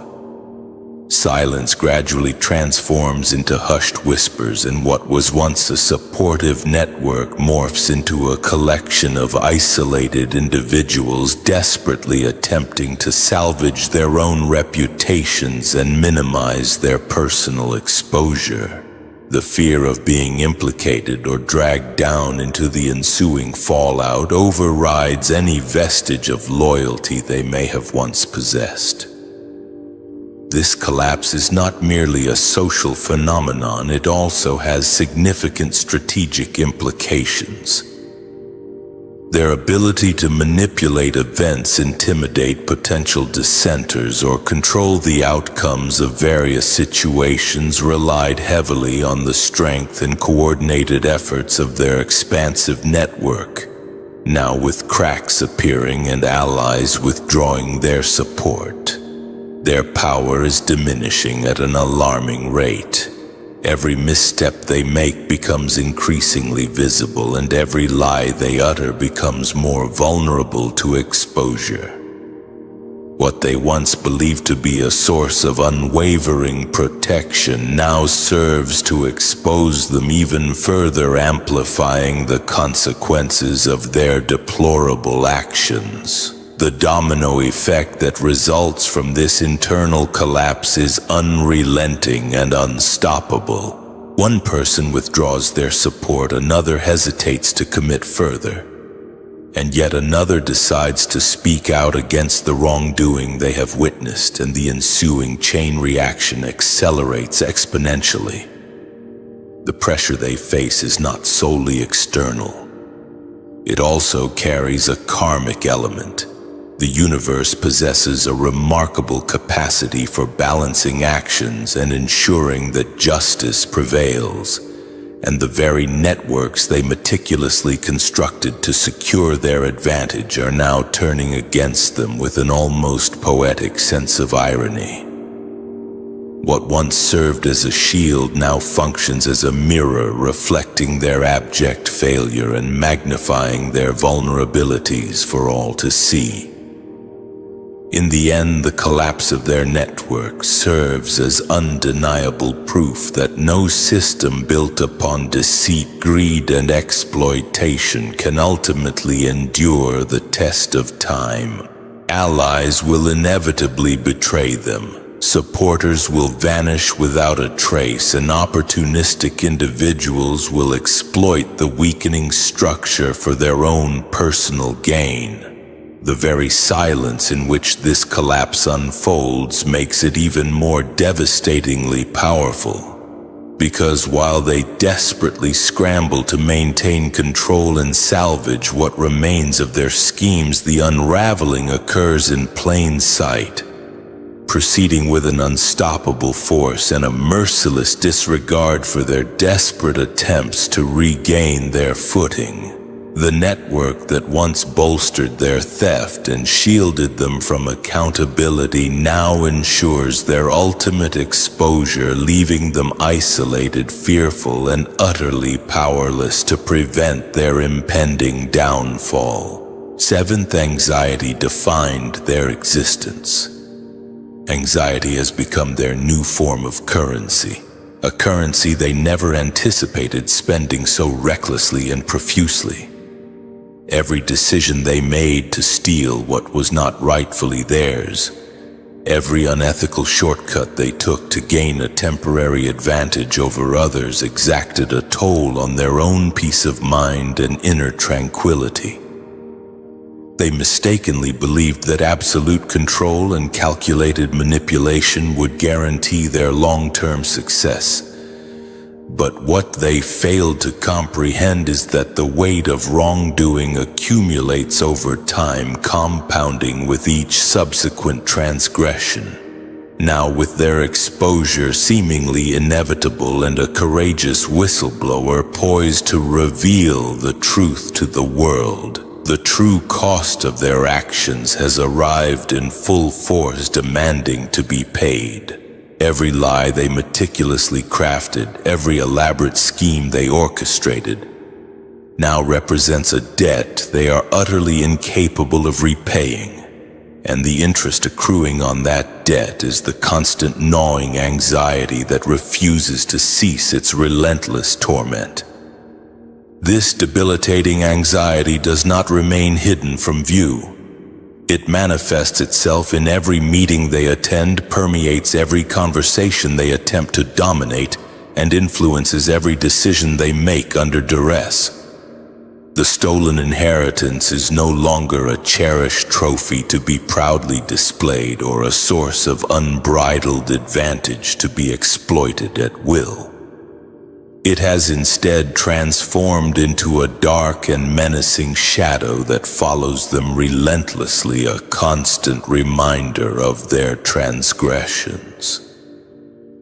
A: Silence gradually transforms into hushed whispers, and what was once a supportive network morphs into a collection of isolated individuals desperately attempting to salvage their own reputations and minimize their personal exposure. The fear of being implicated or dragged down into the ensuing fallout overrides any vestige of loyalty they may have once possessed. This collapse is not merely a social phenomenon, it also has significant strategic implications. Their ability to manipulate events, intimidate potential dissenters, or control the outcomes of various situations relied heavily on the strength and coordinated efforts of their expansive network. Now, with cracks appearing and allies withdrawing their support, their power is diminishing at an alarming rate. Every misstep they make becomes increasingly visible, and every lie they utter becomes more vulnerable to exposure. What they once believed to be a source of unwavering protection now serves to expose them even further, amplifying the consequences of their deplorable actions. The domino effect that results from this internal collapse is unrelenting and unstoppable. One person withdraws their support, another hesitates to commit further, and yet another decides to speak out against the wrongdoing they have witnessed, and the ensuing chain reaction accelerates exponentially. The pressure they face is not solely external. It also carries a karmic element. The universe possesses a remarkable capacity for balancing actions and ensuring that justice prevails, and the very networks they meticulously constructed to secure their advantage are now turning against them with an almost poetic sense of irony. What once served as a shield now functions as a mirror, reflecting their abject failure and magnifying their vulnerabilities for all to see. In the end, the collapse of their network serves as undeniable proof that no system built upon deceit, greed, and exploitation can ultimately endure the test of time. Allies will inevitably betray them. Supporters will vanish without a trace, and opportunistic individuals will exploit the weakening structure for their own personal gain. The very silence in which this collapse unfolds makes it even more devastatingly powerful, because while they desperately scramble to maintain control and salvage what remains of their schemes, the unraveling occurs in plain sight, proceeding with an unstoppable force and a merciless disregard for their desperate attempts to regain their footing. The network that once bolstered their theft and shielded them from accountability now ensures their ultimate exposure, leaving them isolated, fearful, and utterly powerless to prevent their impending downfall. Seventh, anxiety defined their existence. Anxiety has become their new form of currency, a currency they never anticipated spending so recklessly and profusely. Every decision they made to steal what was not rightfully theirs, every unethical shortcut they took to gain a temporary advantage over others exacted a toll on their own peace of mind and inner tranquility. They mistakenly believed that absolute control and calculated manipulation would guarantee their long-term success. But what they failed to comprehend is that the weight of wrongdoing accumulates over time, compounding with each subsequent transgression. Now, with their exposure seemingly inevitable and a courageous whistleblower poised to reveal the truth to the world, the true cost of their actions has arrived in full force, demanding to be paid. Every lie they meticulously crafted, every elaborate scheme they orchestrated, now represents a debt they are utterly incapable of repaying, and the interest accruing on that debt is the constant gnawing anxiety that refuses to cease its relentless torment. This debilitating anxiety does not remain hidden from view. It manifests itself in every meeting they attend, permeates every conversation they attempt to dominate, and influences every decision they make under duress. The stolen inheritance is no longer a cherished trophy to be proudly displayed or a source of unbridled advantage to be exploited at will. It has instead transformed into a dark and menacing shadow that follows them relentlessly, a constant reminder of their transgressions.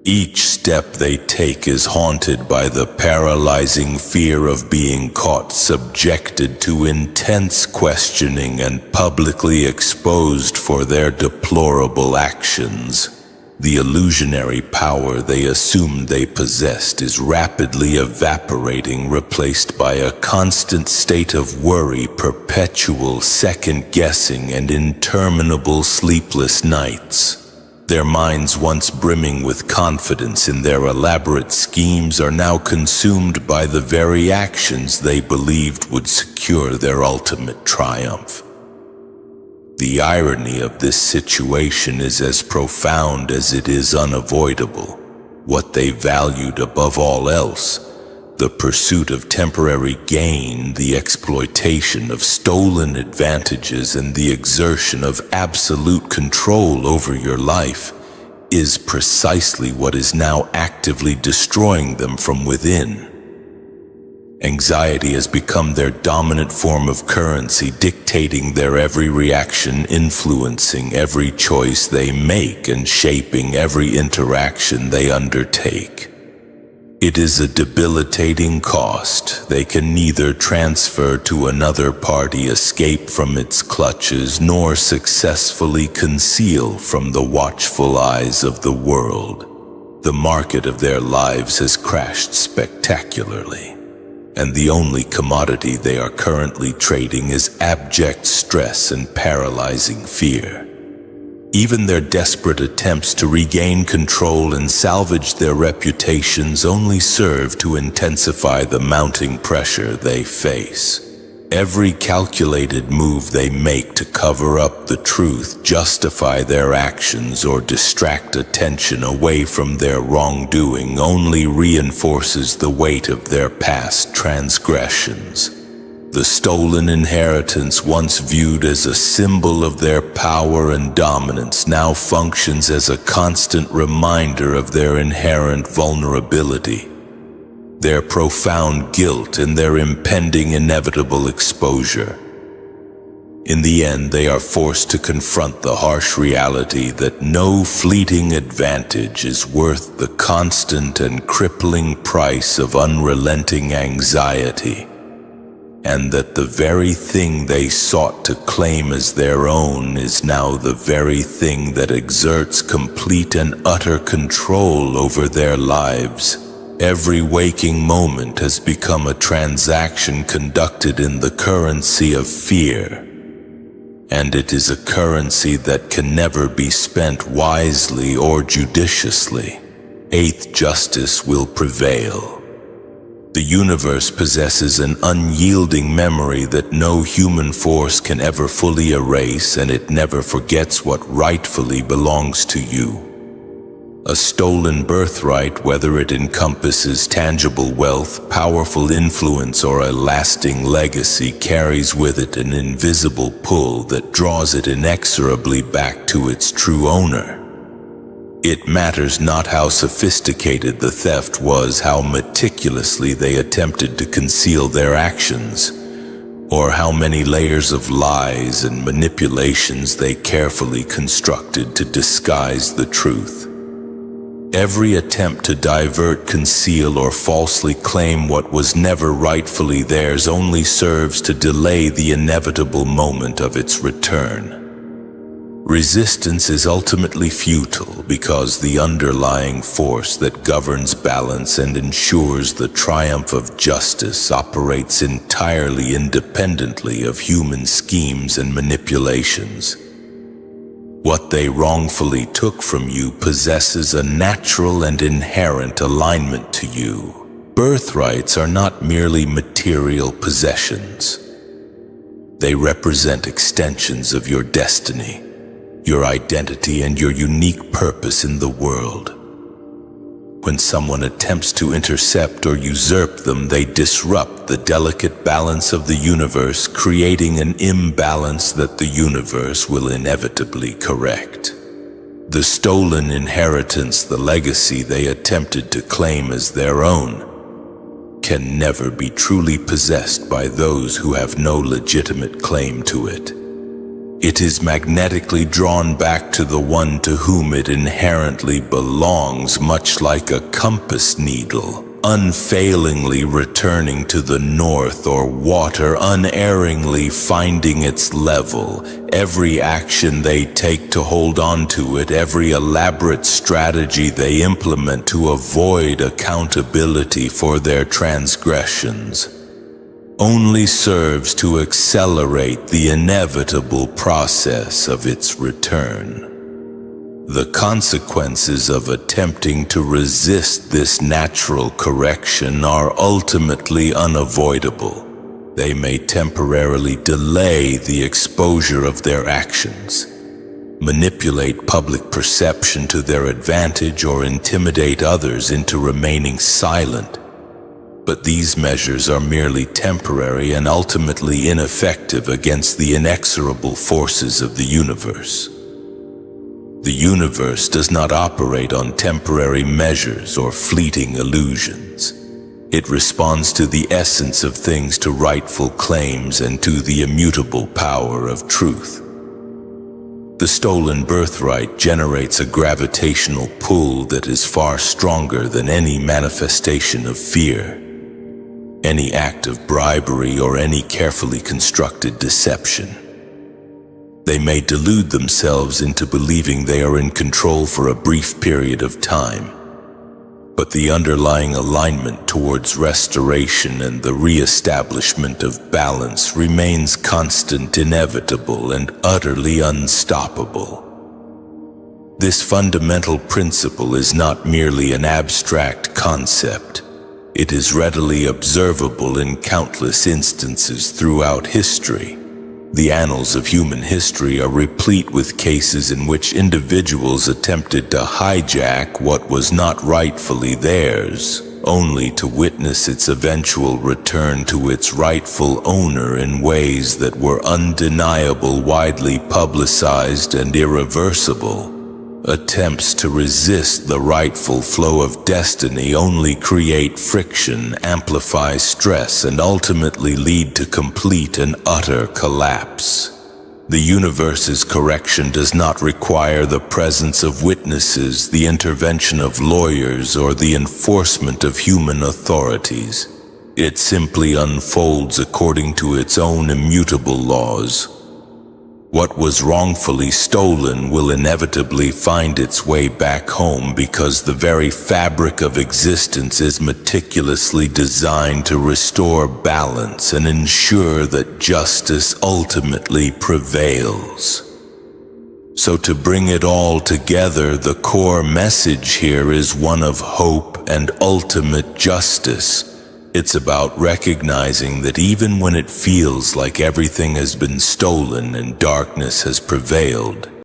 A: Each step they take is haunted by the paralyzing fear of being caught, subjected to intense questioning, and publicly exposed for their deplorable actions. The illusionary power they assumed they possessed is rapidly evaporating, replaced by a constant state of worry, perpetual second-guessing, and interminable sleepless nights. Their minds, once brimming with confidence in their elaborate schemes, are now consumed by the very actions they believed would secure their ultimate triumph. The irony of this situation is as profound as it is unavoidable. What they valued above all else, the pursuit of temporary gain, the exploitation of stolen advantages, and the exertion of absolute control over your life, is precisely what is now actively destroying them from within. Anxiety has become their dominant form of currency, dictating their every reaction, influencing every choice they make, and shaping every interaction they undertake. It is a debilitating cost they can neither transfer to another party, escape from its clutches, nor successfully conceal from the watchful eyes of the world. The market of their lives has crashed spectacularly, and the only commodity they are currently trading is abject stress and paralyzing fear. Even their desperate attempts to regain control and salvage their reputations only serve to intensify the mounting pressure they face. Every calculated move they make to cover up the truth, justify their actions, or distract attention away from their wrongdoing only reinforces the weight of their past transgressions. The stolen inheritance, once viewed as a symbol of their power and dominance, now functions as a constant reminder of their inherent vulnerability, their profound guilt, and their impending inevitable exposure. In the end, they are forced to confront the harsh reality that no fleeting advantage is worth the constant and crippling price of unrelenting anxiety, and that the very thing they sought to claim as their own is now the very thing that exerts complete and utter control over their lives. Every waking moment has become a transaction conducted in the currency of fear, and it is a currency that can never be spent wisely or judiciously. Eighth, justice will prevail. The universe possesses an unyielding memory that no human force can ever fully erase, and it never forgets what rightfully belongs to you. A stolen birthright, whether it encompasses tangible wealth, powerful influence, or a lasting legacy, carries with it an invisible pull that draws it inexorably back to its true owner. It matters not how sophisticated the theft was, how meticulously they attempted to conceal their actions, or how many layers of lies and manipulations they carefully constructed to disguise the truth. Every attempt to divert, conceal, or falsely claim what was never rightfully theirs only serves to delay the inevitable moment of its return. Resistance is ultimately futile because the underlying force that governs balance and ensures the triumph of justice operates entirely independently of human schemes and manipulations. What they wrongfully took from you possesses a natural and inherent alignment to you. Birthrights are not merely material possessions. They represent extensions of your destiny, your identity, and your unique purpose in the world. When someone attempts to intercept or usurp them, they disrupt the delicate balance of the universe, creating an imbalance that the universe will inevitably correct. The stolen inheritance, the legacy they attempted to claim as their own, can never be truly possessed by those who have no legitimate claim to it. It is magnetically drawn back to the one to whom it inherently belongs, much like a compass needle, unfailingly returning to the north, or water unerringly finding its level. Every action they take to hold on to it, every elaborate strategy they implement to avoid accountability for their transgressions, only serves to accelerate the inevitable process of its return. The consequences of attempting to resist this natural correction are ultimately unavoidable. They may temporarily delay the exposure of their actions, manipulate public perception to their advantage, or intimidate others into remaining silent. But these measures are merely temporary and ultimately ineffective against the inexorable forces of the universe. The universe does not operate on temporary measures or fleeting illusions. It responds to the essence of things, to rightful claims, and to the immutable power of truth. The stolen birthright generates a gravitational pull that is far stronger than any manifestation of fear, any act of bribery, or any carefully constructed deception. They may delude themselves into believing they are in control for a brief period of time, but the underlying alignment towards restoration and the re-establishment of balance remains constant, inevitable, and utterly unstoppable. This fundamental principle is not merely an abstract concept. It is readily observable in countless instances throughout history. The annals of human history are replete with cases in which individuals attempted to hijack what was not rightfully theirs, only to witness its eventual return to its rightful owner in ways that were undeniable, widely publicized, and irreversible. Attempts to resist the rightful flow of destiny only create friction, amplify stress, and ultimately lead to complete and utter collapse. The universe's correction does not require the presence of witnesses, the intervention of lawyers, or the enforcement of human authorities. It simply unfolds according to its own immutable laws. What was wrongfully stolen will inevitably find its way back home, because the very fabric of existence is meticulously designed to restore balance and ensure that justice ultimately prevails. So to bring it all together, the core message here is one of hope and ultimate justice. It's about recognizing that even when it feels like everything has been stolen and darkness has prevailed,